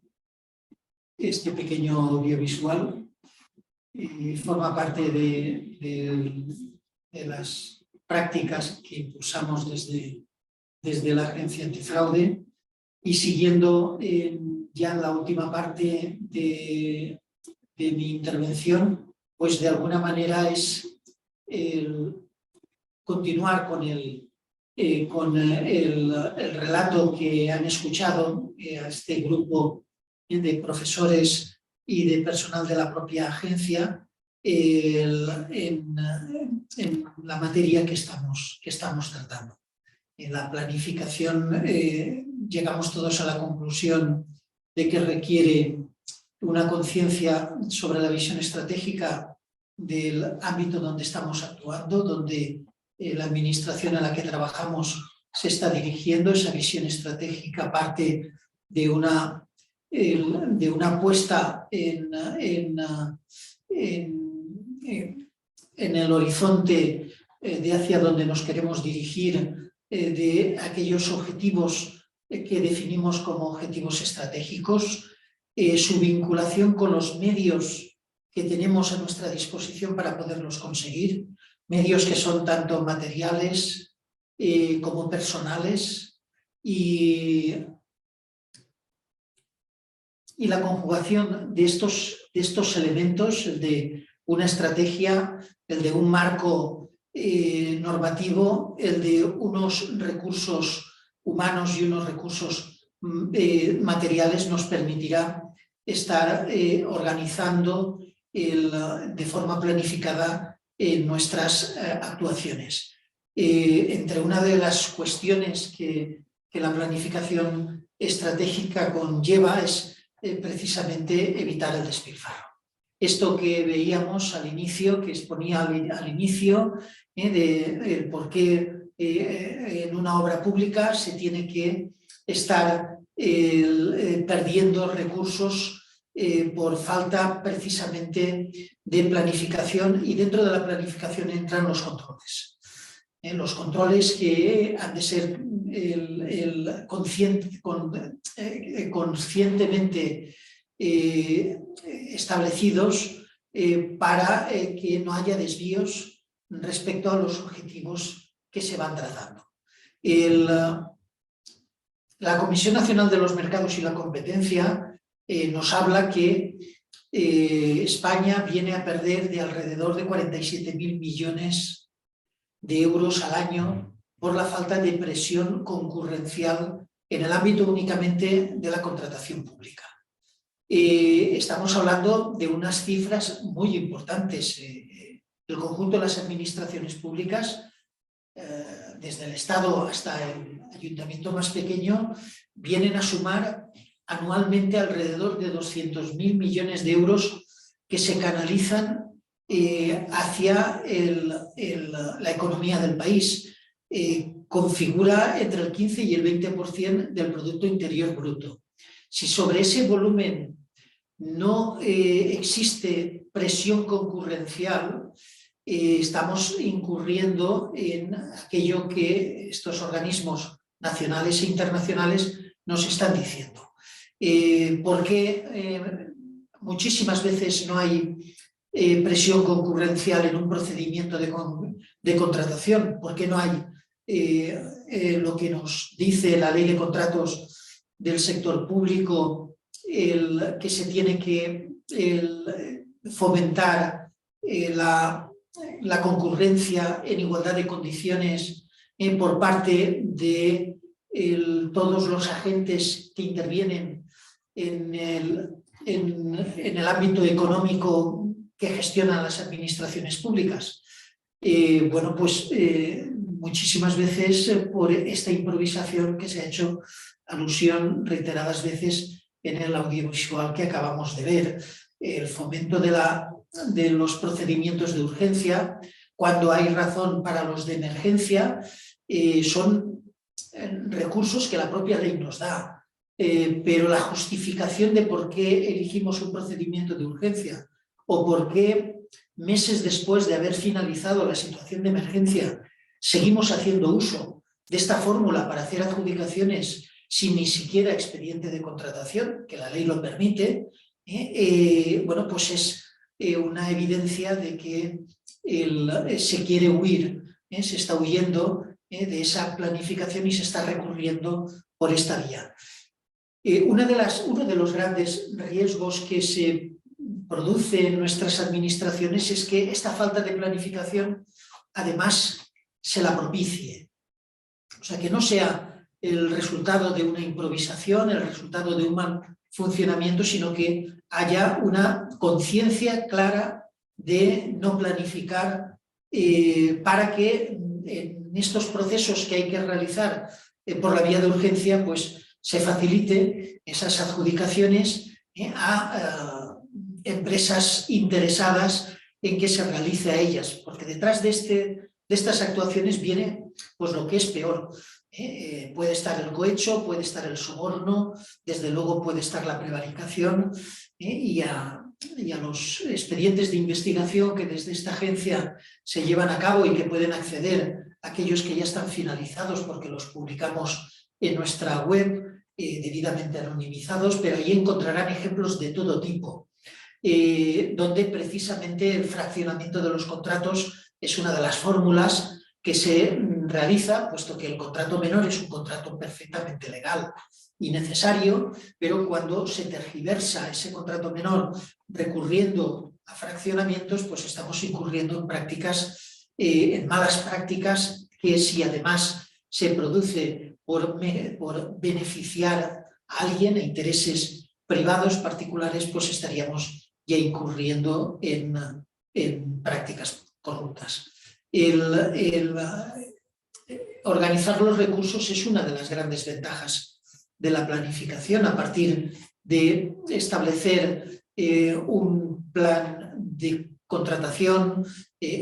pequeño audiovisual. forma parte de las prácticas que impulsamos desde la Agencia Antifraude. Y siguiendo ya en la última parte de mi intervención, pues de alguna manera es continuar con el relato que han escuchado a este grupo de profesores y de personal de la propia agencia en la materia que estamos tratando. En la planificación llegamos todos a la conclusión de que requiere una conciencia sobre la visión estratégica del ámbito donde estamos actuando, donde la administración a la que trabajamos se está dirigiendo. Esa visión estratégica parte de una puesta en el horizonte de hacia donde nos queremos dirigir, de aquellos objetivos que definimos como objetivos estratégicos, su vinculación con los medios que tenemos a nuestra disposición para poderlos conseguir, medios que son tanto materiales como personales, y la conjugación de estos elementos, el de una estrategia, el de un marco normativo, el de unos recursos humanos y unos recursos materiales, nos permitirá estar organizando de forma planificada nuestras actuaciones. Entre una de las cuestiones que la planificación estratégica conlleva es precisamente evitar el despilfarro. Esto que veíamos al inicio, que exponía al inicio, de por qué en una obra pública se tiene que estar perdiendo recursos por falta precisamente de planificación, y dentro de la planificación entran los controles. Los controles que han de ser conscientemente establecidos para que no haya desvíos respecto a los objetivos que se van trazando. La Comisión Nacional de los Mercados y la Competencia nos habla que España viene a perder de alrededor de 47.000 millones de euros al año por la falta de presión concurrencial en el ámbito únicamente de la contratación pública. Estamos hablando de unas cifras muy importantes. El conjunto de las administraciones públicas, desde el Estado hasta el ayuntamiento más pequeño, vienen a sumar anualmente alrededor de 200.000 millones de euros que se canalizan hacia la economía del país. Configura entre el 15 y el 20% del Producto Interior Bruto. Si sobre ese volumen no existe presión concurrencial, estamos incurriendo en aquello que estos organismos nacionales e internacionales nos están diciendo. Porque muchísimas veces no hay presión concurrencial en un procedimiento de contratación, porque no hay lo que nos dice la Ley de Contratos del Sector Público, que se tiene que fomentar la concurrencia en igualdad de condiciones por parte de todos los agentes que intervienen en el ámbito económico que gestionan las administraciones públicas. Bueno, pues muchísimas veces por esta improvisación que se ha hecho alusión reiteradas veces en el audiovisual que acabamos de ver, el fomento de los procedimientos de urgencia, cuando hay razón para los de emergencia, son recursos que la propia ley nos da, pero la justificación de por qué elegimos un procedimiento de urgencia o por qué meses después de haber finalizado la situación de emergencia seguimos haciendo uso de esta fórmula para hacer adjudicaciones sin ni siquiera expediente de contratación, que la ley lo permite, bueno, pues es una evidencia de que se quiere huir, se está huyendo de esa planificación y se está recurriendo por esta vía. Uno de los grandes riesgos que se produce en nuestras administraciones es que esta falta de planificación además se la propicie. O sea, que no sea el resultado de una improvisación, el resultado de un mal funcionamiento, sino que haya una conciencia clara de no planificar para que en estos procesos que hay que realizar por la vía de urgencia, pues se facilite esas adjudicaciones a empresas interesadas en que se realice a ellas, porque detrás de estas actuaciones viene pues lo que es peor. Puede estar el cohecho, puede estar el soborno, desde luego puede estar la prevaricación y a los expedientes de investigación que desde esta agencia se llevan a cabo y que pueden acceder a aquellos que ya están finalizados porque los publicamos en nuestra web, debidamente anonimizados, pero ahí encontrarán ejemplos de todo tipo, donde precisamente el fraccionamiento de los contratos es una de las fórmulas que se realiza, puesto que el contrato menor es un contrato perfectamente legal y necesario, pero cuando se tergiversa ese contrato menor recurriendo a fraccionamientos, pues estamos incurriendo en prácticas, en malas prácticas, que si además se produce por beneficiar a alguien, a intereses privados, particulares, pues estaríamos ya incurriendo en prácticas corruptas. Organizar los recursos es una de las grandes ventajas de la planificación, a partir de establecer un plan de contratación,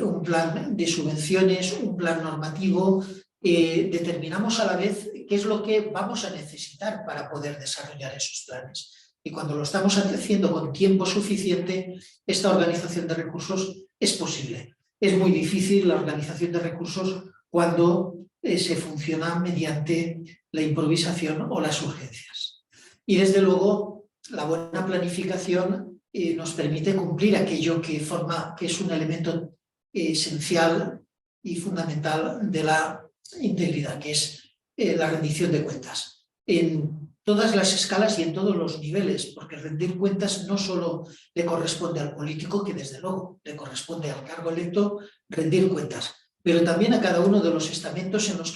un plan de subvenciones, un plan normativo. Determinamos a la vez qué es lo que vamos a necesitar para poder desarrollar esos planes. Y cuando lo estamos haciendo con tiempo suficiente, esta organización de recursos es posible. Es muy difícil la organización de recursos cuando se funciona mediante la improvisación o las urgencias. Y desde luego la buena planificación nos permite cumplir aquello que es un elemento esencial y fundamental de la integridad, que es la rendición de cuentas. En todas las escalas y en todos los niveles, porque rendir cuentas no solo le corresponde al político, que desde luego le corresponde al cargo electo rendir cuentas, pero también a cada uno de los estamentos en los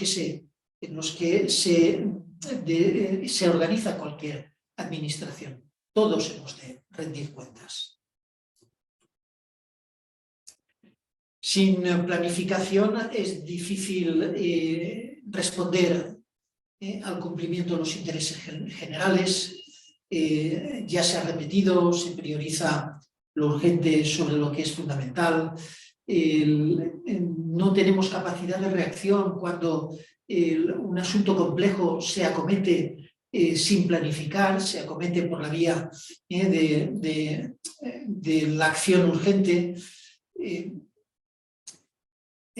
que se organiza cualquier administración. Todos hemos de rendir cuentas. Sin planificación es difícil responder al cumplimiento de los intereses generales. Ya se ha repetido, se prioriza lo urgente sobre lo que es fundamental. No tenemos capacidad de reacción cuando un asunto complejo se acomete sin planificar, se acomete por la vía de la acción urgente.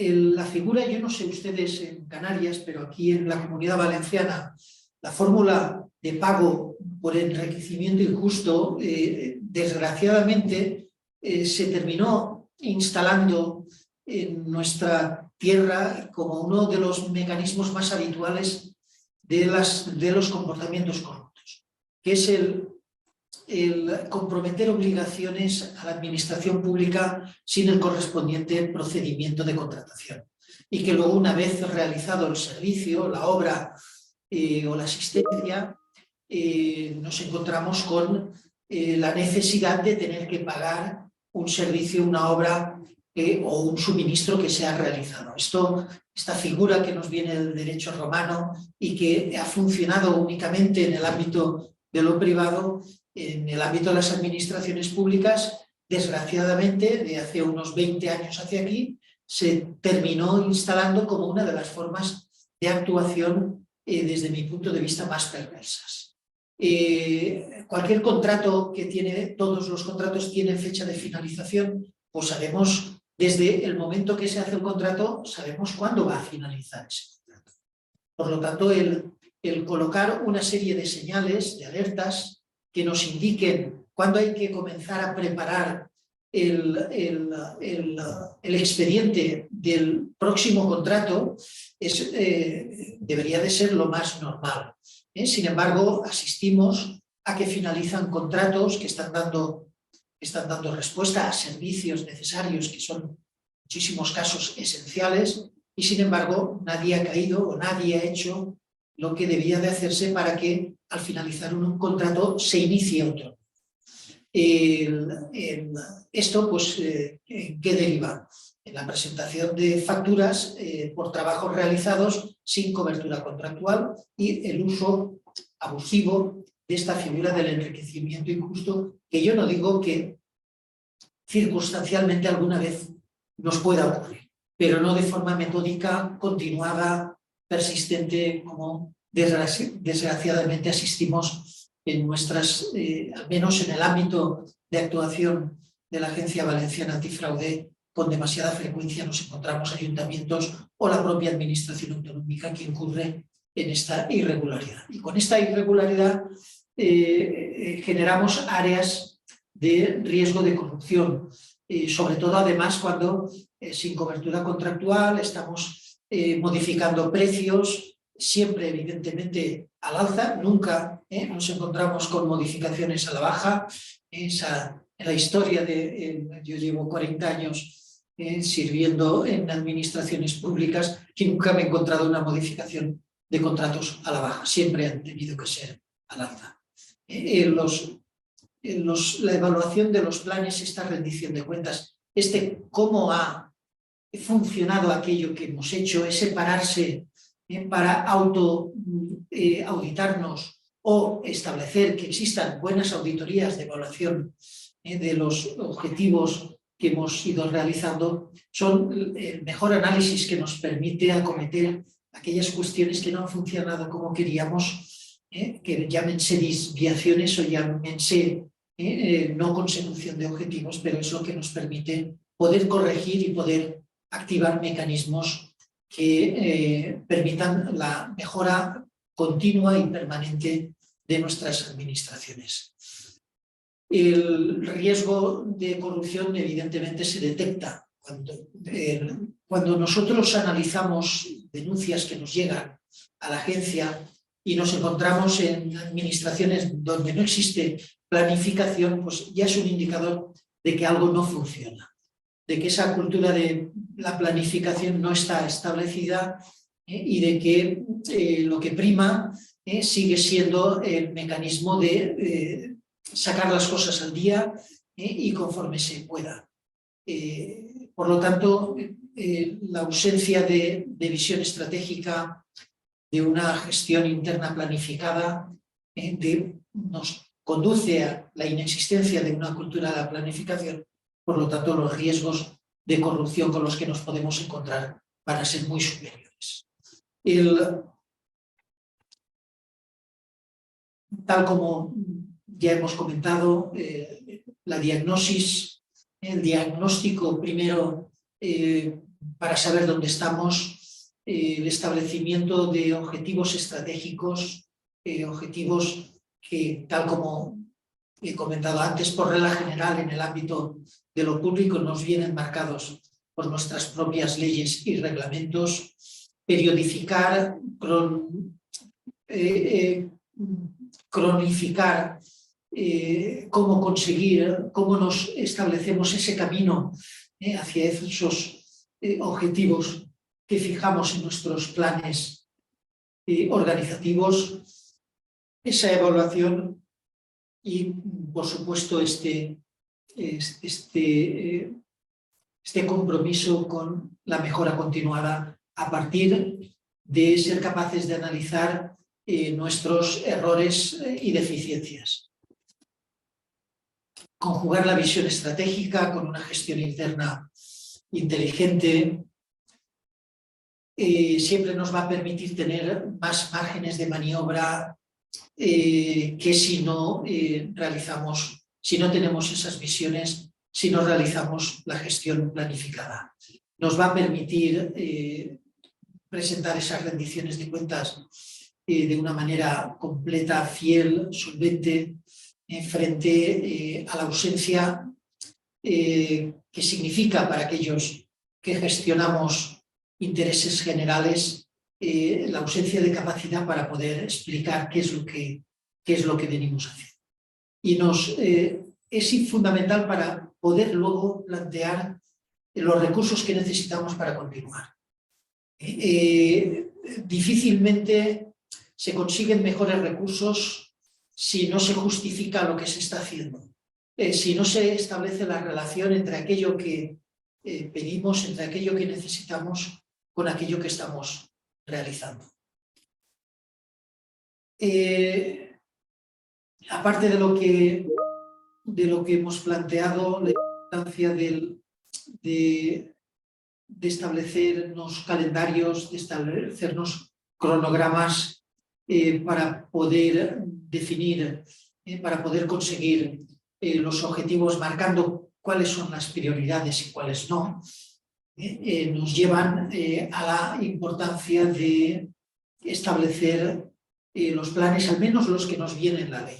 La figura, yo no sé ustedes en Canarias, pero aquí en la Comunidad Valenciana, la fórmula de pago por enriquecimiento injusto, desgraciadamente, se terminó instalando en nuestra tierra como uno de los mecanismos más habituales de los comportamientos corruptos, que es el comprometer obligaciones a la administración pública sin el correspondiente procedimiento de contratación. Y que luego, una vez realizado el servicio, la obra o la asistencia, nos encontramos con la necesidad de tener que pagar un servicio, una obra o un suministro que se ha realizado. Esta figura que nos viene del derecho romano y que ha funcionado únicamente en el ámbito de lo privado, en el ámbito de las administraciones públicas, desgraciadamente, de hace unos 20 años hacia aquí, se terminó instalando como una de las formas de actuación, desde mi punto de vista, más perversas. Cualquier contrato que tiene, todos los contratos tienen fecha de finalización, pues sabemos, desde el momento que se hace el contrato, sabemos cuándo va a finalizar ese contrato. Por lo tanto, el colocar una serie de señales, de alertas, que nos indiquen cuándo hay que comenzar a preparar el expediente del próximo contrato debería de ser lo más normal. Sin embargo, asistimos a que finalizan contratos que están dando respuesta a servicios necesarios que son en muchísimos casos esenciales, y sin embargo nadie ha caído o nadie ha hecho lo que debía de hacerse para que al finalizar un contrato se inicie otro. Esto, pues, ¿en qué deriva? En la presentación de facturas por trabajos realizados sin cobertura contractual y el uso abusivo de esta figura del enriquecimiento injusto, que yo no digo que circunstancialmente alguna vez nos pueda ocurrir, pero no de forma metódica, continuada, persistente, como desgraciadamente asistimos en nuestras, al menos en el ámbito de actuación de la Agencia Valenciana Antifraude, con demasiada frecuencia nos encontramos ayuntamientos o la propia administración autonómica que incurre en esta irregularidad. Y con esta irregularidad generamos áreas de riesgo de corrupción, sobre todo además cuando sin cobertura contractual estamos modificando precios, siempre evidentemente al alza, nunca nos encontramos con modificaciones a la baja. En la historia yo llevo 40 años sirviendo en administraciones públicas y nunca me he encontrado una modificación de contratos a la baja, siempre han tenido que ser al alza. La evaluación de los planes, esta rendición de cuentas, cómo ha funcionado aquello que hemos hecho, es separarse para auditarnos o establecer que existan buenas auditorías de evaluación de los objetivos que hemos ido realizando, son el mejor análisis que nos permite acometer aquellas cuestiones que no han funcionado como queríamos, que llámense desviaciones o llámense no consecución de objetivos, pero es lo que nos permite poder corregir y poder activar mecanismos que permitan la mejora continua y permanente de nuestras administraciones. El riesgo de corrupción evidentemente se detecta cuando nosotros analizamos denuncias que nos llegan a la agencia y nos encontramos en administraciones donde no existe planificación, pues ya es un indicador de que algo no funciona, de que esa cultura de la planificación no está establecida y de que lo que prima sigue siendo el mecanismo de sacar las cosas al día y conforme se pueda. Por lo tanto, la ausencia de visión estratégica, de una gestión interna planificada, nos conduce a la inexistencia de una cultura de la planificación. Por lo tanto, los riesgos de corrupción con los que nos podemos encontrar van a ser muy superiores. Tal como ya hemos comentado, la diagnosis, el diagnóstico primero para saber dónde estamos, el establecimiento de objetivos estratégicos, objetivos que, tal como he comentado antes, por regla general en el ámbito de lo público nos vienen marcados por nuestras propias leyes y reglamentos, periodificar, cronificar cómo conseguir, cómo nos establecemos ese camino hacia esos objetivos que fijamos en nuestros planes organizativos, esa evaluación y, por supuesto, este compromiso con la mejora continuada a partir de ser capaces de analizar nuestros errores y deficiencias. Conjugar la visión estratégica con una gestión interna inteligente siempre nos va a permitir tener más márgenes de maniobra que si no tenemos esas visiones, si no realizamos la gestión planificada. Nos va a permitir presentar esas rendiciones de cuentas de una manera completa, fiel, solvente, frente a la ausencia que significa para aquellos que gestionamos intereses generales la ausencia de capacidad para poder explicar qué es lo que venimos a hacer. Y es fundamental para poder luego plantear los recursos que necesitamos para continuar. Difícilmente se consiguen mejores recursos si no se justifica lo que se está haciendo, si no se establece la relación entre aquello que pedimos, entre aquello que necesitamos, con aquello que estamos realizando. Aparte de lo que hemos planteado, la importancia de establecernos calendarios, de establecernos cronogramas para poder definir, para poder conseguir los objetivos, marcando cuáles son las prioridades y cuáles no, nos llevan a la importancia de establecer los planes, al menos los que nos vienen en la ley.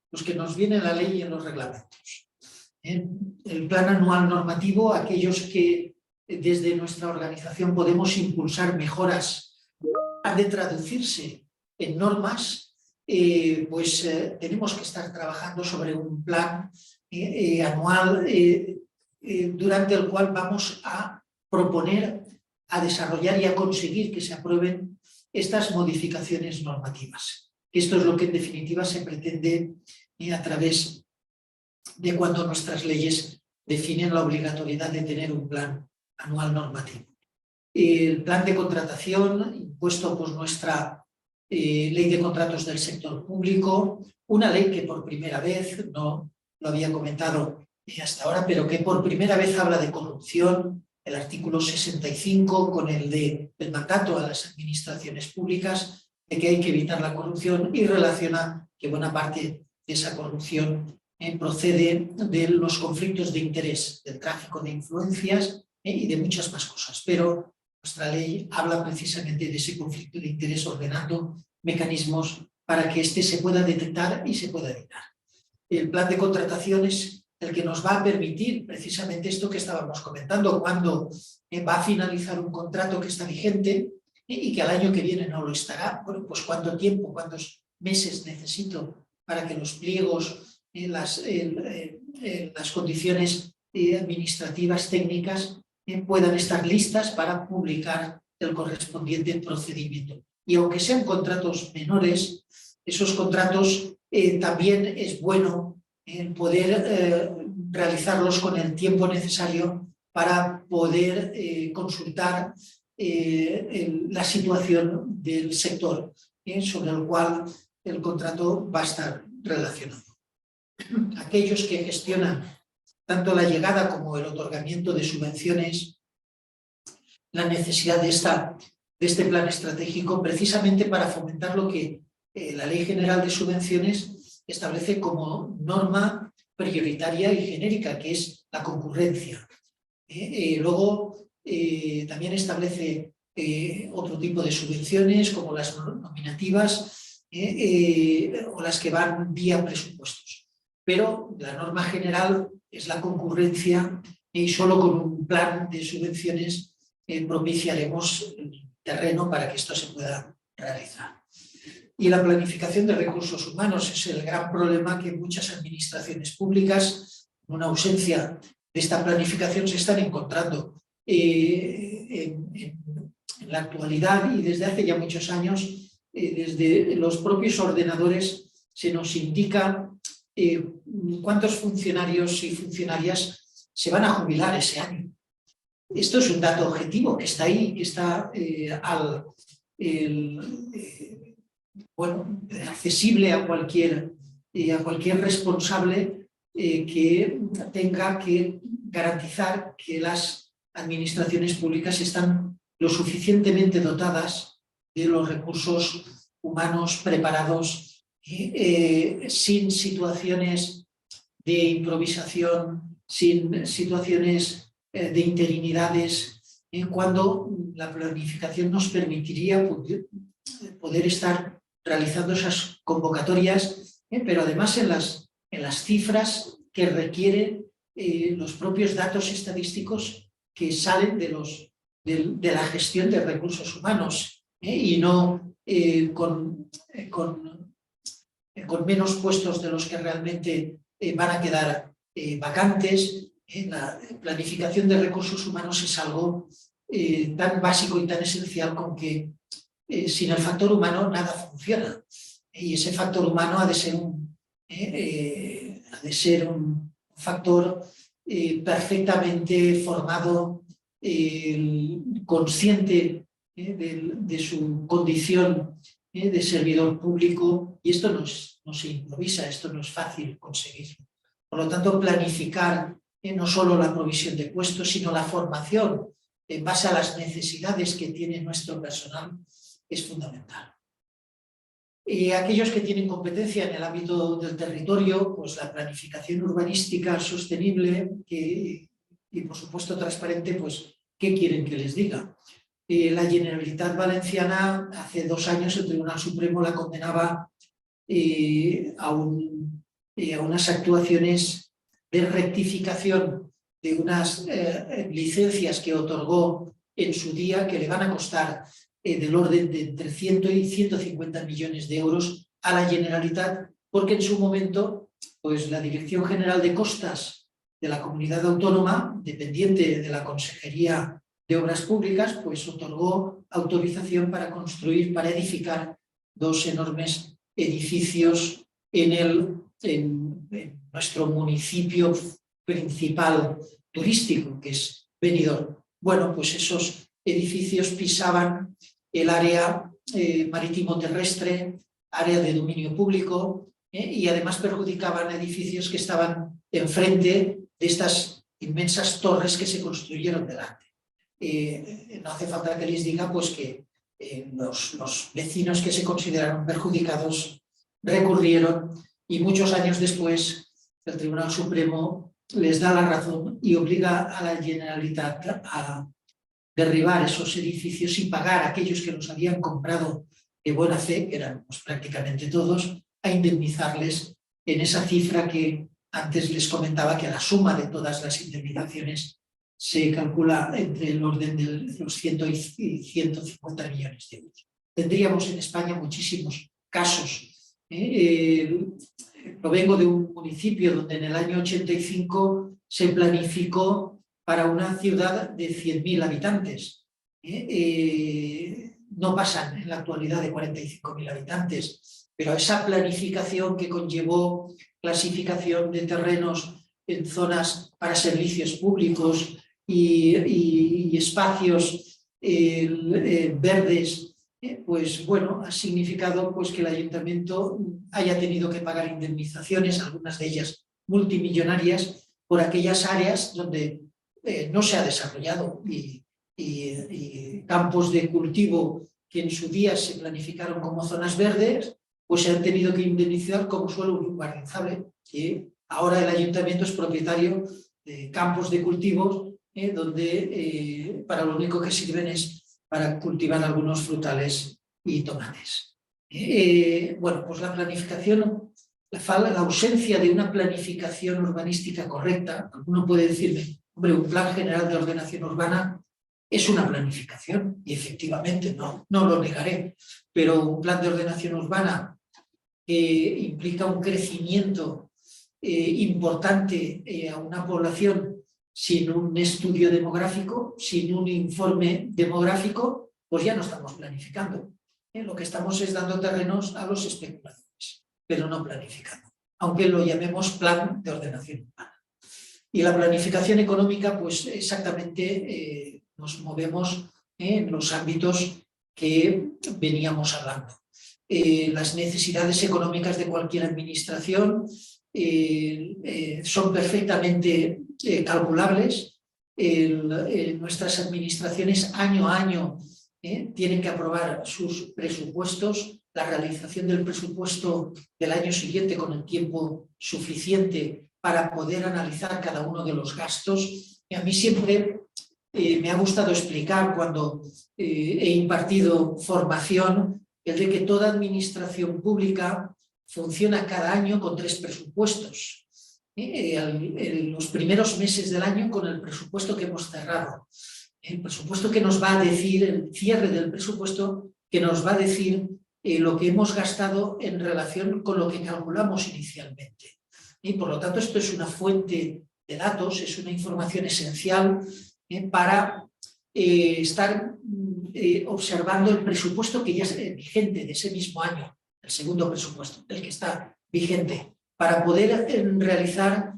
Los que nos vienen en la ley y en los reglamentos. El plan anual normativo, aquellos que desde nuestra organización podemos impulsar mejoras, han de traducirse en normas, tenemos que estar trabajando sobre un plan anual durante el cual vamos a proponer, a desarrollar y a conseguir que se aprueben estas modificaciones normativas. Esto es lo que en definitiva se pretende a través de cuando nuestras leyes definen la obligatoriedad de tener un plan anual normativo. El plan de contratación impuesto por nuestra ley de contratos del sector público, una ley que por primera vez, no lo había comentado hasta ahora, pero que por primera vez habla de corrupción, el artículo 65 con el mandato a las administraciones públicas de que hay que evitar la corrupción y relaciona que buena parte de esa corrupción procede de los conflictos de interés, del tráfico de influencias y de muchas más cosas. Pero nuestra ley habla precisamente de ese conflicto de interés, ordenando mecanismos para que éste se pueda detectar y se pueda evitar. El plan de contratación es el que nos va a permitir precisamente esto que estábamos comentando, cuando va a finalizar un contrato que está vigente y que al año que viene no lo estará. Bueno, pues cuánto tiempo, cuántos meses necesito para que los pliegos, las condiciones administrativas, técnicas, puedan estar listas para publicar el correspondiente procedimiento. Y aunque sean contratos menores, esos contratos también es bueno poder realizarlos con el tiempo necesario para poder consultar la situación del sector sobre el cual el contrato va a estar relacionado. Aquellos que gestionan tanto la llegada como el otorgamiento de subvenciones, la necesidad de este plan estratégico precisamente para fomentar lo que la Ley General de Subvenciones establece como norma prioritaria y genérica, que es la concurrencia. Luego también establece otro tipo de subvenciones como las nominativas o las que van vía presupuestos. Pero la norma general es la concurrencia y solo con un plan de subvenciones propiciaremos el terreno para que esto se pueda realizar. Y la planificación de recursos humanos es el gran problema que muchas administraciones públicas, con una ausencia de esta planificación, se están encontrando en la actualidad y desde hace ya muchos años, desde los propios ordenadores se nos indica cuántos funcionarios y funcionarias se van a jubilar ese año. Esto es un dato objetivo que está ahí, que está accesible a cualquier responsable que tenga que garantizar que las administraciones públicas están lo suficientemente dotadas de los recursos humanos preparados, sin situaciones de improvisación, sin situaciones de interinidades, cuando la planificación nos permitiría poder estar realizando esas convocatorias, pero además en las cifras que requiere los propios datos estadísticos que salen de la gestión de recursos humanos, y no con menos puestos de los que realmente van a quedar vacantes. La planificación de recursos humanos es algo tan básico y tan esencial como que sin el factor humano nada funciona. Y ese factor humano ha de ser un factor perfectamente formado, consciente de su condición de servidor público, y esto no se improvisa, esto no es fácil conseguirlo. Por lo tanto, planificar no solo la provisión de puestos, sino la formación en base a las necesidades que tiene nuestro personal es fundamental. Aquellos que tienen competencia en el ámbito del territorio, pues la planificación urbanística sostenible y por supuesto transparente, pues ¿qué quieren que les diga? La Generalitat Valenciana, hace 2 años el Tribunal Supremo la condenaba a unas actuaciones de rectificación de unas licencias que otorgó en su día, que le van a costar del orden de entre 100 y 150 millones de euros a la Generalitat, porque en su momento pues, la Dirección General de Costas de la Comunidad Autónoma, dependiente de la Consejería de Obras Públicas, pues otorgó autorización para construir, para edificar 2 enormes edificios en nuestro municipio principal turístico, que es Benidorm. Bueno, pues esos edificios pisaban el área marítimo-terrestre, área de dominio público, y además perjudicaban edificios que estaban enfrente de estas inmensas torres que se construyeron delante. No hace falta que les diga pues, que los vecinos que se consideraron perjudicados recurrieron, y muchos años después el Tribunal Supremo les da la razón y obliga a la Generalitat a derribar esos edificios y pagar a aquellos que los habían comprado de buena fe, que eran pues, prácticamente todos, a indemnizarles en esa cifra que antes les comentaba, que la suma de todas las indemnizaciones se calcula entre el orden de los 100 y 150 millones de euros. Tendríamos en España muchísimos casos. Provengo de un municipio donde en el año 85 se planificó para una ciudad de 100.000 habitantes. No pasan en la actualidad de 45.000 habitantes, pero esa planificación que conllevó clasificación de terrenos en zonas para servicios públicos y espacios verdes, pues bueno, ha significado pues, que el ayuntamiento haya tenido que pagar indemnizaciones, algunas de ellas multimillonarias, por aquellas áreas donde no se ha desarrollado y campos de cultivo que en su día se planificaron como zonas verdes, pues se han tenido que indemnizar como suelo urbanizable. Ahora el ayuntamiento es propietario de campos de cultivos donde para lo único que sirven es para cultivar algunos frutales y tomates. Bueno, pues la planificación, la ausencia de una planificación urbanística correcta, alguno puede decirme, hombre, un plan general de ordenación urbana es una planificación, y efectivamente no lo negaré, pero un plan de ordenación urbana implica un crecimiento importante a una población sin un estudio demográfico, sin un informe demográfico, pues ya no estamos planificando. Lo que estamos es dando terrenos a los especuladores, pero no planificando, aunque lo llamemos plan de ordenación urbana. Y la planificación económica, pues exactamente nos movemos en los ámbitos que veníamos hablando. Las necesidades económicas de cualquier administración son perfectamente calculables. Nuestras administraciones año a año tienen que aprobar sus presupuestos, la realización del presupuesto del año siguiente con el tiempo suficiente para poder analizar cada uno de los gastos. Y a mí siempre me ha gustado explicar cuando he impartido formación el de que toda administración pública funciona cada año con 3 presupuestos. en los primeros meses del año con el presupuesto que hemos cerrado. El presupuesto que nos va a decir, el cierre del presupuesto que nos va a decir lo que hemos gastado en relación con lo que calculamos inicialmente. Y por lo tanto, esto es una fuente de datos, es una información esencial para estar observando el presupuesto que ya es vigente de ese mismo año, el segundo presupuesto, el que está vigente, para poder realizar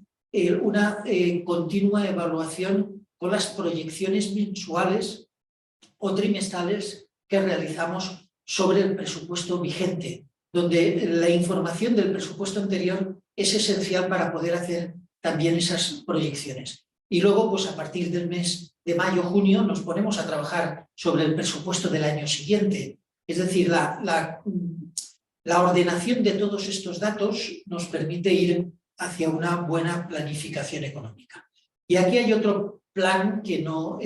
una continua evaluación con las proyecciones mensuales o trimestrales que realizamos sobre el presupuesto vigente, donde la información del presupuesto anterior es esencial para poder hacer también esas proyecciones. Y luego, pues a partir del mes de mayo-junio, nos ponemos a trabajar sobre el presupuesto del año siguiente. Es decir, la ordenación de todos estos datos nos permite ir hacia una buena planificación económica. Y aquí hay otro plan que no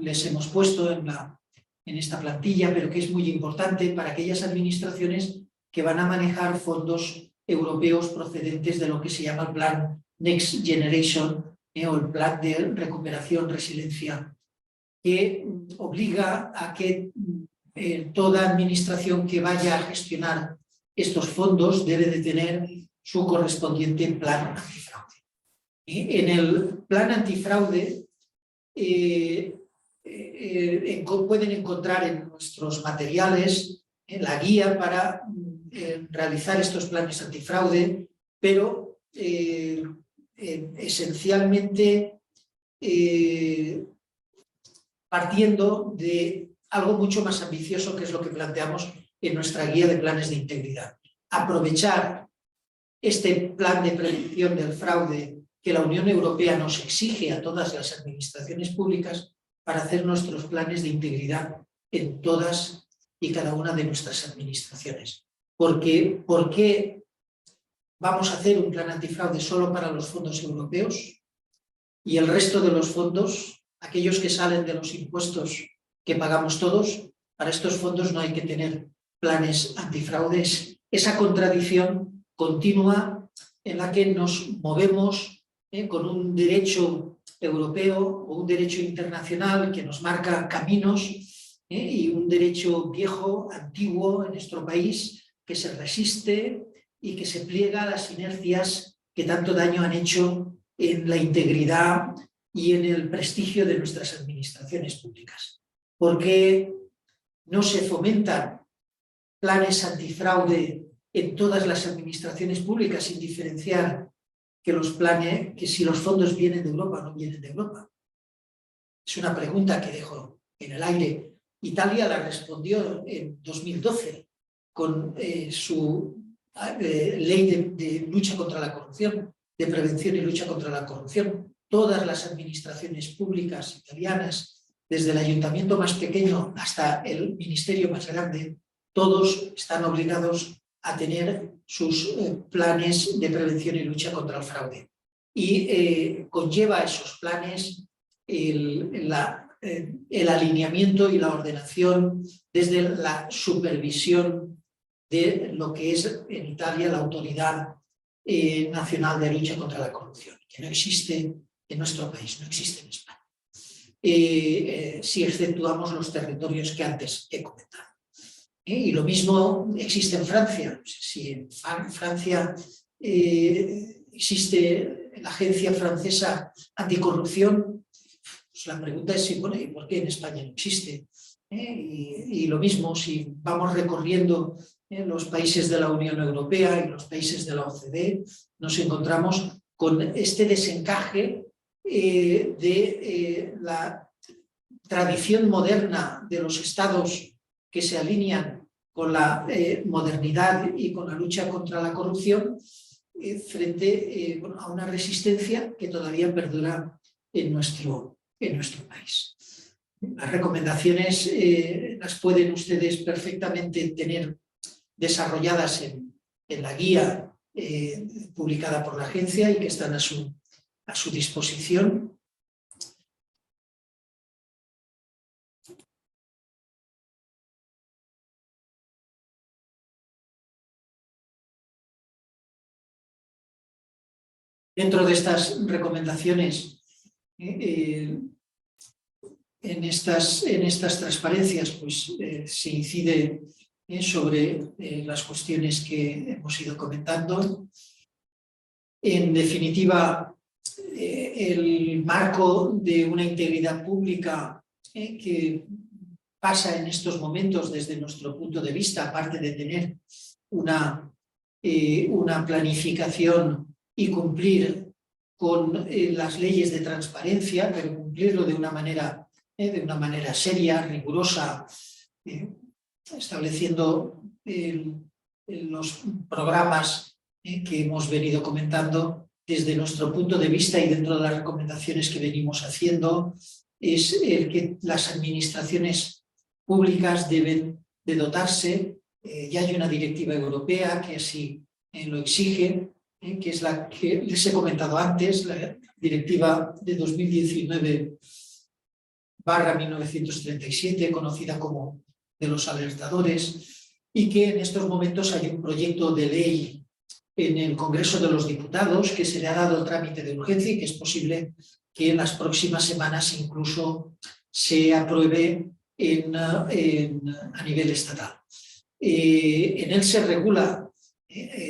les hemos puesto en esta plantilla, pero que es muy importante para aquellas administraciones que van a manejar fondos europeos procedentes de lo que se llama el plan Next Generation o el plan de recuperación, resiliencia, que obliga a que toda administración que vaya a gestionar estos fondos debe de tener su correspondiente plan antifraude. En el plan antifraude pueden encontrar en nuestros materiales la guía para realizar estos planes antifraude, pero esencialmente partiendo de algo mucho más ambicioso, que es lo que planteamos en nuestra guía de planes de integridad. Aprovechar este plan de prevención del fraude que la Unión Europea nos exige a todas las administraciones públicas para hacer nuestros planes de integridad en todas y cada una de nuestras administraciones. Porque, ¿por qué vamos a hacer un plan antifraude solo para los fondos europeos y el resto de los fondos, aquellos que salen de los impuestos que pagamos todos, para estos fondos no hay que tener planes antifraudes? Esa contradicción continua en la que nos movemos con un derecho europeo o un derecho internacional que nos marca caminos y un derecho viejo, antiguo en nuestro país, que se resiste y que se pliega a las inercias que tanto daño han hecho en la integridad y en el prestigio de nuestras administraciones públicas. ¿Por qué no se fomentan planes antifraude en todas las administraciones públicas, sin diferenciar que si los fondos vienen de Europa o no vienen de Europa? Es una pregunta que dejo en el aire. Italia la respondió en 2012 con su ley de lucha contra la corrupción, de prevención y lucha contra la corrupción. Todas las administraciones públicas italianas, desde el ayuntamiento más pequeño hasta el ministerio más grande, todos están obligados a tener sus planes de prevención y lucha contra el fraude. Y conlleva esos planes el alineamiento y la ordenación desde la supervisión de lo que es en Italia la Autoridad Nacional de Lucha contra la Corrupción, que no existe en nuestro país, no existe en España, si exceptuamos los territorios que antes he comentado. Y lo mismo existe en Francia. Si en Francia existe la Agencia Francesa Anticorrupción, pues la pregunta es bueno, ¿y por qué en España no existe? Y lo mismo, si vamos recorriendo los países de la Unión Europea y los países de la OCDE, nos encontramos con este desencaje de la tradición moderna de los estados que se alinean con la modernidad y con la lucha contra la corrupción frente a una resistencia que todavía perdura en nuestro país. Las recomendaciones las pueden ustedes perfectamente tener desarrolladas en la guía publicada por la agencia y que están a su disposición. Dentro de estas recomendaciones, en estas transparencias, pues se incide sobre las cuestiones que hemos ido comentando. En definitiva, el marco de una integridad pública que pasa en estos momentos, desde nuestro punto de vista, aparte de tener una planificación y cumplir con las leyes de transparencia, pero cumplirlo de una manera seria, rigurosa, estableciendo los programas que hemos venido comentando. Desde nuestro punto de vista y dentro de las recomendaciones que venimos haciendo, es el que las administraciones públicas deben de dotarse. Ya hay una directiva europea que así lo exige, que es la que les he comentado antes, la directiva de 2019/1937, conocida como de los alertadores, y que en estos momentos hay un proyecto de ley en el Congreso de los Diputados que se le ha dado el trámite de urgencia y que es posible que en las próximas semanas incluso se apruebe a nivel estatal. En él se regula,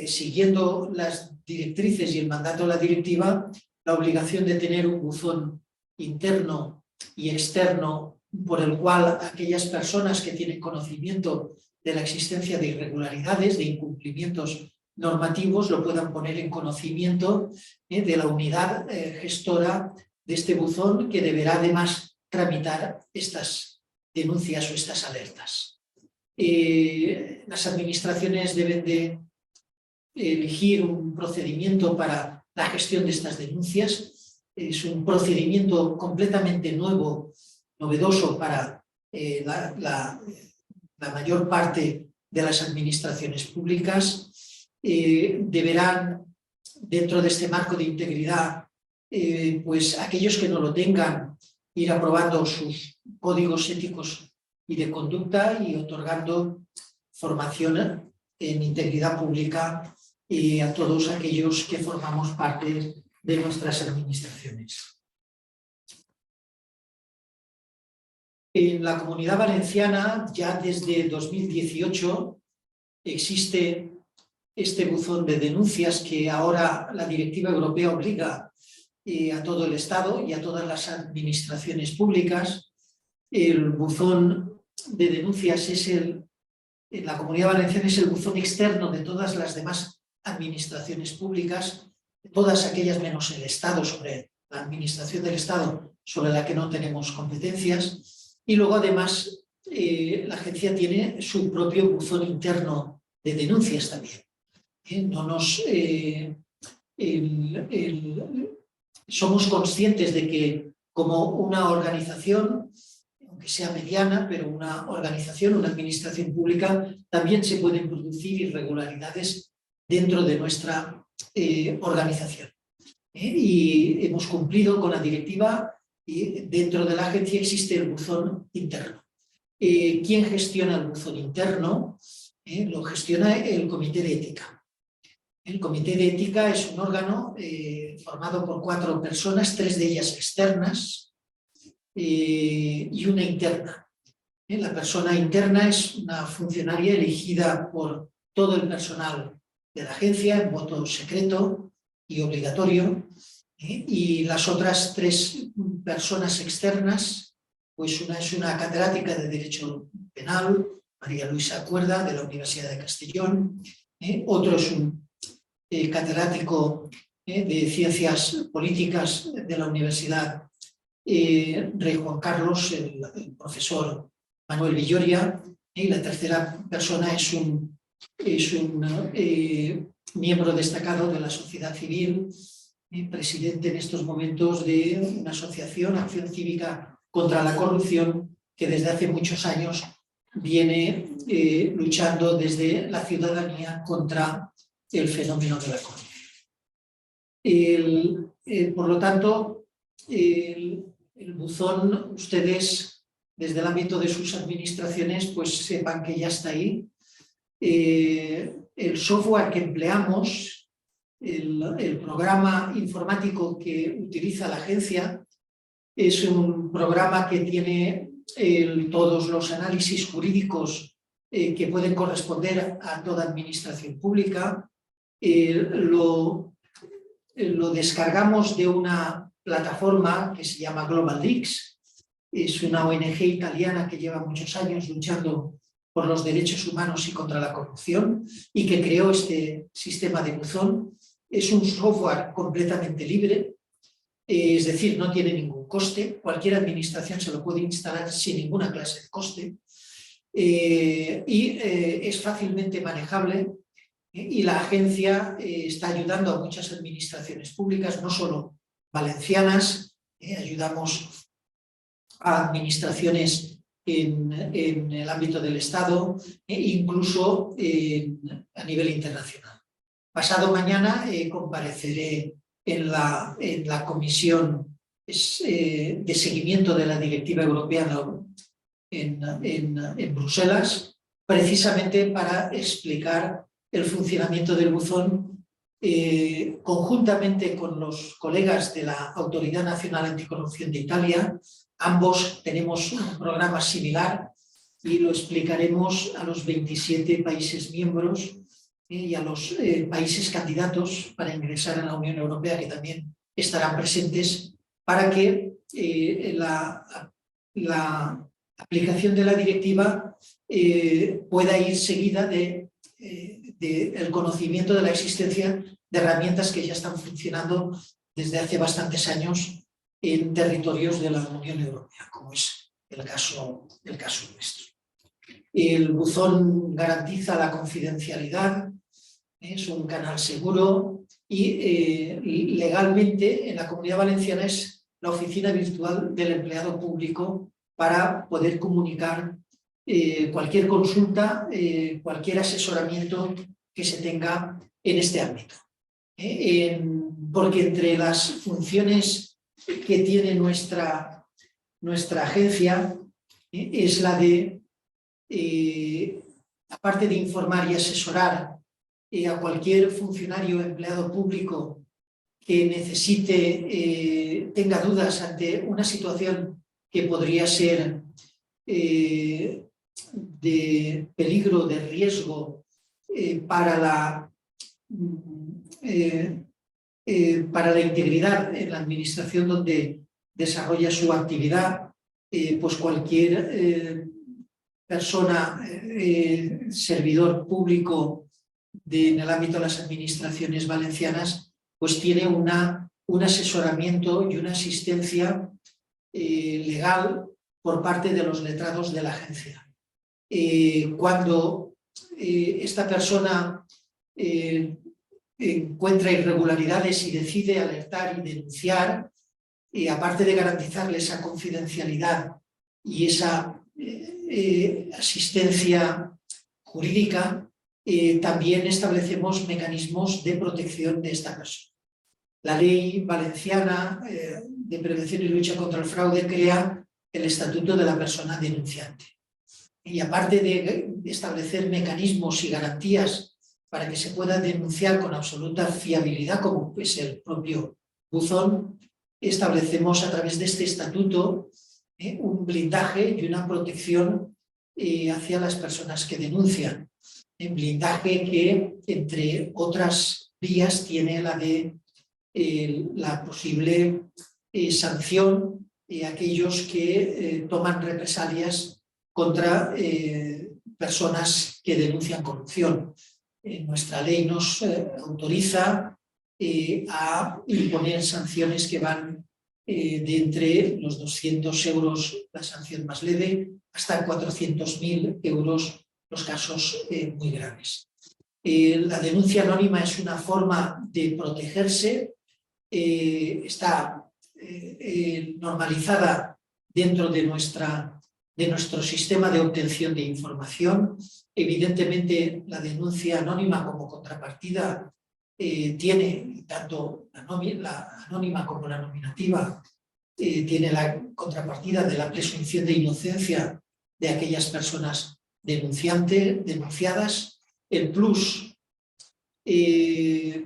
siguiendo las directrices y el mandato de la directiva, la obligación de tener un buzón interno y externo por el cual aquellas personas que tienen conocimiento de la existencia de irregularidades, de incumplimientos normativos, lo puedan poner en conocimiento de la unidad gestora de este buzón, que deberá además tramitar estas denuncias o estas alertas. Las administraciones deben de elegir un procedimiento para la gestión de estas denuncias. Es un procedimiento completamente nuevo, novedoso para la mayor parte de las administraciones públicas. Deberán, dentro de este marco de integridad, pues aquellos que no lo tengan, ir aprobando sus códigos éticos y de conducta y otorgando formación en integridad pública a todos aquellos que formamos parte de nuestras administraciones. En la Comunidad Valenciana, ya desde 2018, existe este buzón de denuncias que ahora la directiva europea obliga a todo el Estado y a todas las administraciones públicas. El buzón de denuncias en la Comunidad Valenciana es el buzón externo de todas las demás administraciones públicas, todas aquellas menos el Estado, sobre la administración del Estado, sobre la que no tenemos competencias. Y luego además la agencia tiene su propio buzón interno de denuncias también. Somos conscientes de que como una organización, aunque sea mediana, pero una organización, una administración pública, también se pueden producir irregularidades dentro de nuestra organización. Y hemos cumplido con la directiva y dentro de la agencia existe el buzón interno. ¿Quién gestiona el buzón interno? Lo gestiona el Comité de Ética. El Comité de Ética es un órgano formado por 4 personas, 3 de ellas externas y una interna. La persona interna es una funcionaria elegida por todo el personal de la agencia en voto secreto y obligatorio, y las otras 3 personas externas, pues una es una catedrática de Derecho Penal, María Luisa Cuerda, de la Universidad de Castellón, otro es un catedrático de Ciencias Políticas de la Universidad Rey Juan Carlos, el profesor Manuel Villoria, y la tercera persona es un miembro destacado de la sociedad civil, presidente en estos momentos de una asociación, Acción Cívica contra la Corrupción, que desde hace muchos años viene luchando desde la ciudadanía contra el fenómeno de la corrupción. Por lo tanto, el buzón, ustedes desde el ámbito de sus administraciones, pues sepan que ya está ahí. El software que empleamos El programa informático que utiliza la agencia es un programa que tiene todos los análisis jurídicos que pueden corresponder a toda administración pública. Lo descargamos de una plataforma que se llama Global Leaks. Es una ONG italiana que lleva muchos años luchando por los derechos humanos y contra la corrupción y que creó este sistema de buzón. Es un software completamente libre, es decir, no tiene ningún coste. Cualquier administración se lo puede instalar sin ninguna clase de coste y es fácilmente manejable. Y la agencia está ayudando a muchas administraciones públicas, no solo valencianas, ayudamos a administraciones en el ámbito del Estado e incluso a nivel internacional. Pasado mañana compareceré en la comisión de seguimiento de la Directiva Europea en Bruselas, precisamente para explicar el funcionamiento del buzón conjuntamente con los colegas de la Autoridad Nacional Anticorrupción de Italia. Ambos tenemos un programa similar y lo explicaremos a los 27 países miembros y a los países candidatos para ingresar a la Unión Europea, que también estarán presentes, para que la aplicación de la directiva pueda ir seguida del conocimiento de la existencia de herramientas que ya están funcionando desde hace bastantes años en territorios de la Unión Europea, como es el caso nuestro. El buzón garantiza la confidencialidad, es un canal seguro y legalmente en la Comunidad Valenciana es la oficina virtual del empleado público para poder comunicar cualquier consulta, cualquier asesoramiento que se tenga en este ámbito. Porque entre las funciones que tiene nuestra agencia es la de, aparte de informar y asesorar a cualquier funcionario o empleado público que necesite, tenga dudas ante una situación que podría ser de peligro, de riesgo para la integridad en la administración donde desarrolla su actividad, pues cualquier persona, servidor público en el ámbito de las administraciones valencianas, pues tiene un asesoramiento y una asistencia legal por parte de los letrados de la agencia. Cuando esta persona encuentra irregularidades y decide alertar y denunciar, aparte de garantizarle esa confidencialidad y esa asistencia jurídica, también establecemos mecanismos de protección de esta persona. La ley valenciana de prevención y lucha contra el fraude crea el estatuto de la persona denunciante. Y aparte de establecer mecanismos y garantías para que se pueda denunciar con absoluta fiabilidad, como es el propio buzón, establecemos a través de este estatuto un blindaje y una protección hacia las personas que denuncian. Un blindaje que, entre otras vías, tiene la de la posible sanción de aquellos que toman represalias contra personas que denuncian corrupción. Nuestra ley nos autoriza a imponer sanciones que van de entre los 200 euros la sanción más leve hasta 400.000 euros los casos muy graves. La denuncia anónima es una forma de protegerse, está normalizada dentro de nuestro sistema de obtención de información. Evidentemente, la denuncia anónima como contrapartida tiene, tanto la anónima como la nominativa, tiene la contrapartida de la presunción de inocencia de aquellas personas denunciadas. El plus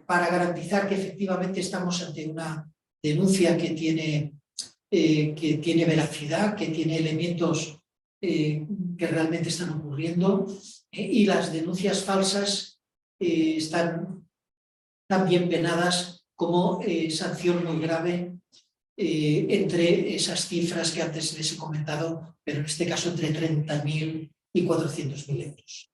para garantizar que efectivamente estamos ante una denuncia que tiene veracidad, que tiene elementos que realmente están ocurriendo, y las denuncias falsas están también penadas como sanción muy grave entre esas cifras que antes les he comentado, pero en este caso entre 30.000 y 400.000 euros.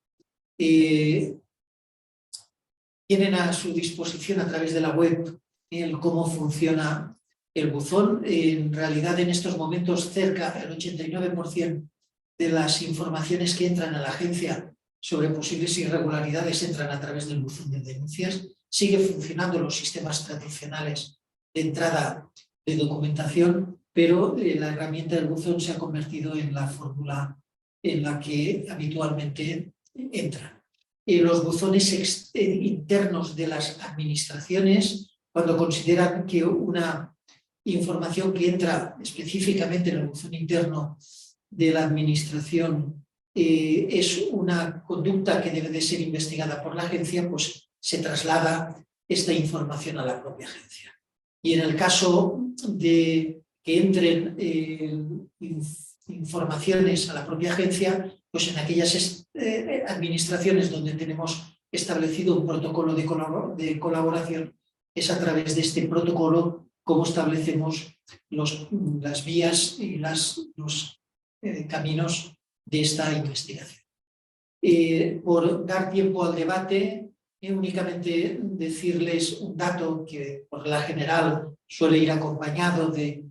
Tienen a su disposición a través de la web el cómo funciona el buzón. En realidad, en estos momentos, cerca del 89% de las informaciones que entran a la agencia sobre posibles irregularidades entran a través del buzón de denuncias. Sigue funcionando los sistemas tradicionales de entrada de documentación, pero la herramienta del buzón se ha convertido en la fórmula en la que habitualmente entran. Los buzones internos de las administraciones, cuando consideran que una información que entra específicamente en el buzón interno de la administración es una conducta que debe de ser investigada por la agencia, pues se traslada esta información a la propia agencia. Y en el caso de que entren informaciones a la propia agencia, pues en aquellas administraciones donde tenemos establecido un protocolo de colaboración, es a través de este protocolo cómo establecemos las vías y los caminos de esta investigación. Por dar tiempo al debate, únicamente decirles un dato que por la general suele ir acompañado de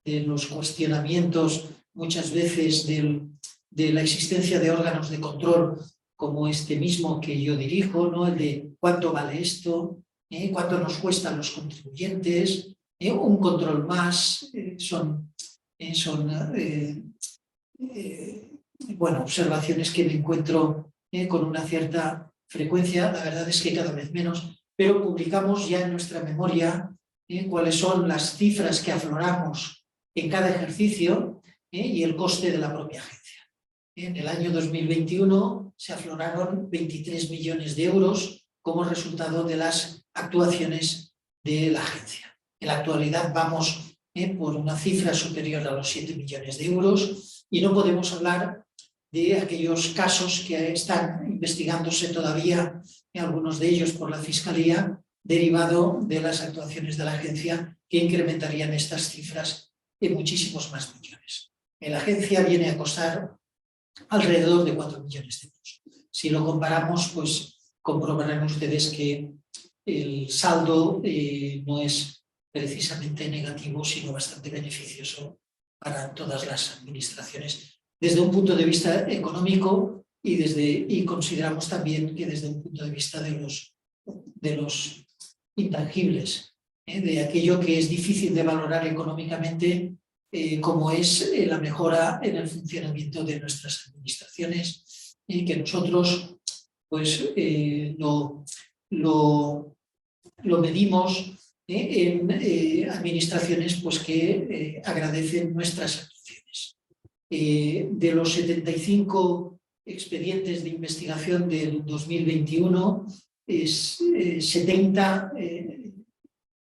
los cuestionamientos muchas veces de la existencia de órganos de control como este mismo que yo dirijo, ¿no? El de cuánto vale esto, cuánto nos cuestan los contribuyentes, un control más, son observaciones que me encuentro con una cierta frecuencia. La verdad es que cada vez menos, pero publicamos ya en nuestra memoria cuáles son las cifras que afloramos en cada ejercicio y el coste de la propia agencia. En el año 2021 se afloraron 23 millones de euros como resultado de las actuaciones de la agencia. En la actualidad vamos por una cifra superior a los 7 millones de euros y no podemos hablar de aquellos casos que están investigándose todavía, algunos de ellos por la Fiscalía, derivado de las actuaciones de la agencia que incrementarían estas cifras en muchísimos más millones. La agencia viene a costar alrededor de 4 millones de euros. Si lo comparamos, pues comprobarán ustedes que el saldo no es precisamente negativo, sino bastante beneficioso para todas las administraciones desde un punto de vista económico y consideramos también que desde un punto de vista de los intangibles, de aquello que es difícil de valorar económicamente, como es la mejora en el funcionamiento de nuestras administraciones, y que nosotros pues lo medimos en administraciones pues, que agradecen nuestras actuaciones. De los 75 expedientes de investigación del 2021, 70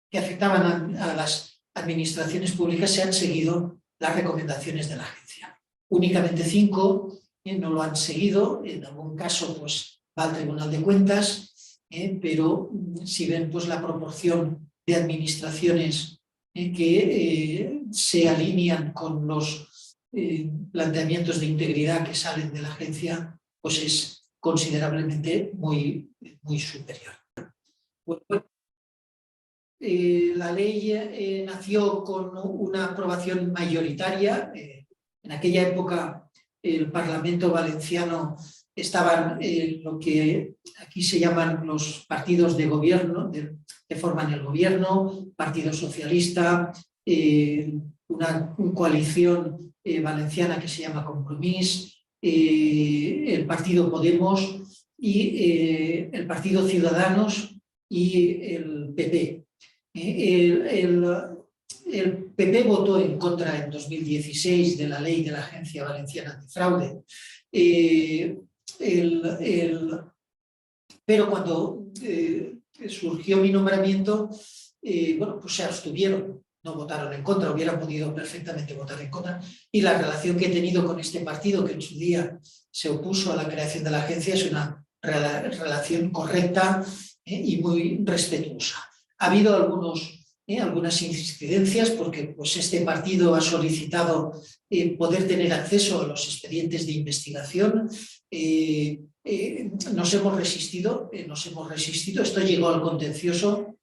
que afectaban a las administraciones públicas se han seguido las recomendaciones de la agencia. Únicamente 5 no lo han seguido, en algún caso pues, va al Tribunal de Cuentas, pero si ven pues, la proporción de administraciones que se alinean con los planteamientos de integridad que salen de la agencia, pues es considerablemente muy superior. La ley nació con una aprobación mayoritaria. En aquella época el Parlamento valenciano estaban lo que aquí se llaman los partidos de gobierno, que forman el gobierno, Partido Socialista, una coalición valenciana que se llama Compromís, el Partido Podemos y el Partido Ciudadanos y el PP. El PP votó en contra en 2016 de la ley de la Agencia Valenciana Antifraude. pero cuando surgió mi nombramiento, bueno, pues se abstuvieron, no votaron en contra, hubieran podido perfectamente votar en contra, y la relación que he tenido con este partido, que en su día se opuso a la creación de la agencia, es una relación correcta y muy respetuosa. Ha habido algunas incidencias porque pues, este partido ha solicitado poder tener acceso a los expedientes de investigación. Nos hemos resistido, esto llegó al contencioso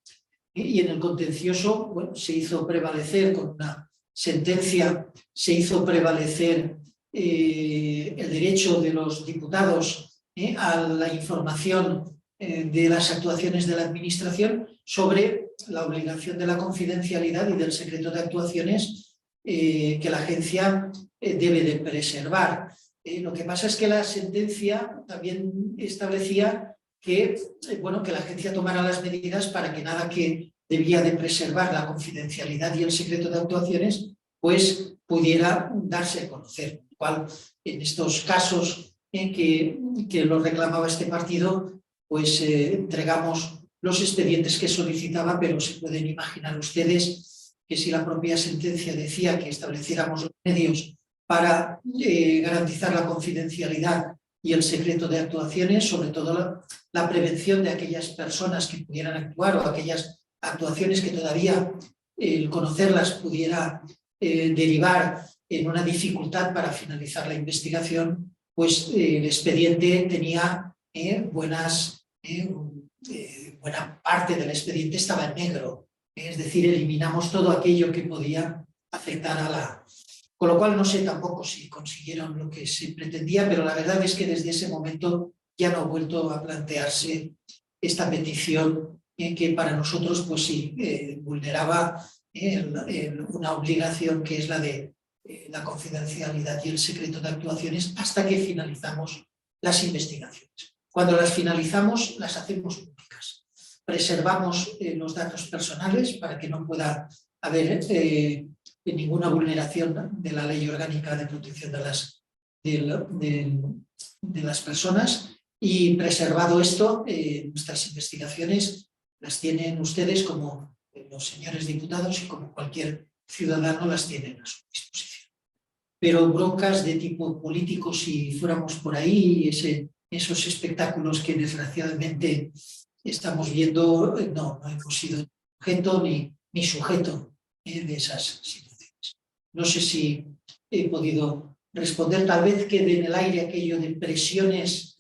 y en el contencioso bueno, se hizo prevalecer con una sentencia, se hizo prevalecer el derecho de los diputados a la información de las actuaciones de la Administración sobre la obligación de la confidencialidad y del secreto de actuaciones que la agencia debe de preservar. Lo que pasa es que la sentencia también establecía que, bueno, que la agencia tomara las medidas para que nada que debía de preservar la confidencialidad y el secreto de actuaciones pues pudiera darse a conocer. Lo cual, en estos casos que lo reclamaba este partido, pues entregamos los expedientes que solicitaba, pero se pueden imaginar ustedes que si la propia sentencia decía que estableciéramos los medios para garantizar la confidencialidad y el secreto de actuaciones, sobre todo la prevención de aquellas personas que pudieran actuar o aquellas actuaciones que todavía el conocerlas pudiera derivar en una dificultad para finalizar la investigación, pues el expediente tenía buena parte del expediente estaba en negro, es decir, eliminamos todo aquello que podía afectar a la... Con lo cual no sé tampoco si consiguieron lo que se pretendía, pero la verdad es que desde ese momento ya no ha vuelto a plantearse esta petición que para nosotros pues sí vulneraba una obligación que es la de la confidencialidad y el secreto de actuaciones hasta que finalizamos las investigaciones. Cuando las finalizamos las hacemos públicas. Preservamos los datos personales para que no pueda haber ninguna vulneración de la Ley Orgánica de Protección de las Personas, y preservado esto, nuestras investigaciones las tienen ustedes como los señores diputados y como cualquier ciudadano las tienen a su disposición. Pero broncas de tipo político, si fuéramos por ahí, esos espectáculos que desgraciadamente estamos viendo, no hemos sido objeto ni sujeto de esas situaciones. No sé si he podido responder, tal vez quede en el aire aquello de presiones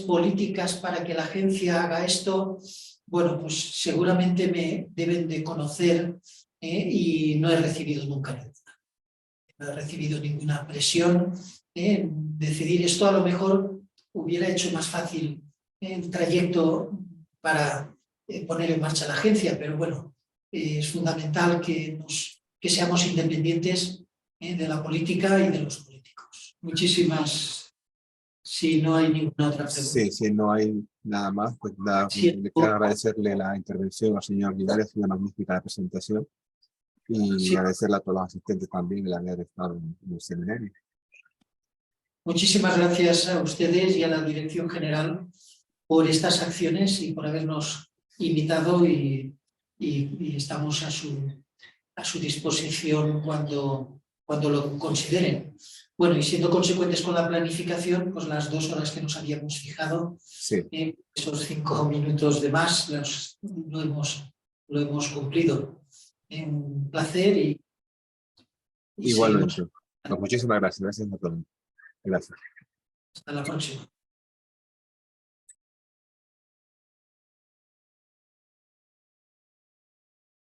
políticas para que la agencia haga esto. Bueno, pues seguramente me deben de conocer y no he recibido nunca ninguna. No he recibido ninguna presión. Decidir esto a lo mejor hubiera hecho más fácil el trayecto para poner en marcha la agencia, pero bueno, es fundamental que seamos independientes de la política y de los políticos. Muchísimas. Si no hay ninguna otra pregunta. Sí, si no hay nada más, pues nada, Sí, le quiero agradecerle la intervención al señor Linares, una magnífica presentación, y sí. agradecerle a todos los asistentes también el haber estado en el seminario. Muchísimas gracias a ustedes y a la Dirección General por estas acciones y por habernos invitado y estamos a su disposición cuando lo consideren. Bueno, y siendo consecuentes con la planificación, pues las 2 horas que nos habíamos fijado, sí. Esos 5 minutos de más lo hemos cumplido. Un placer y igualmente. Pues muchísimas gracias. Gracias a todos. Gracias. Hasta la próxima.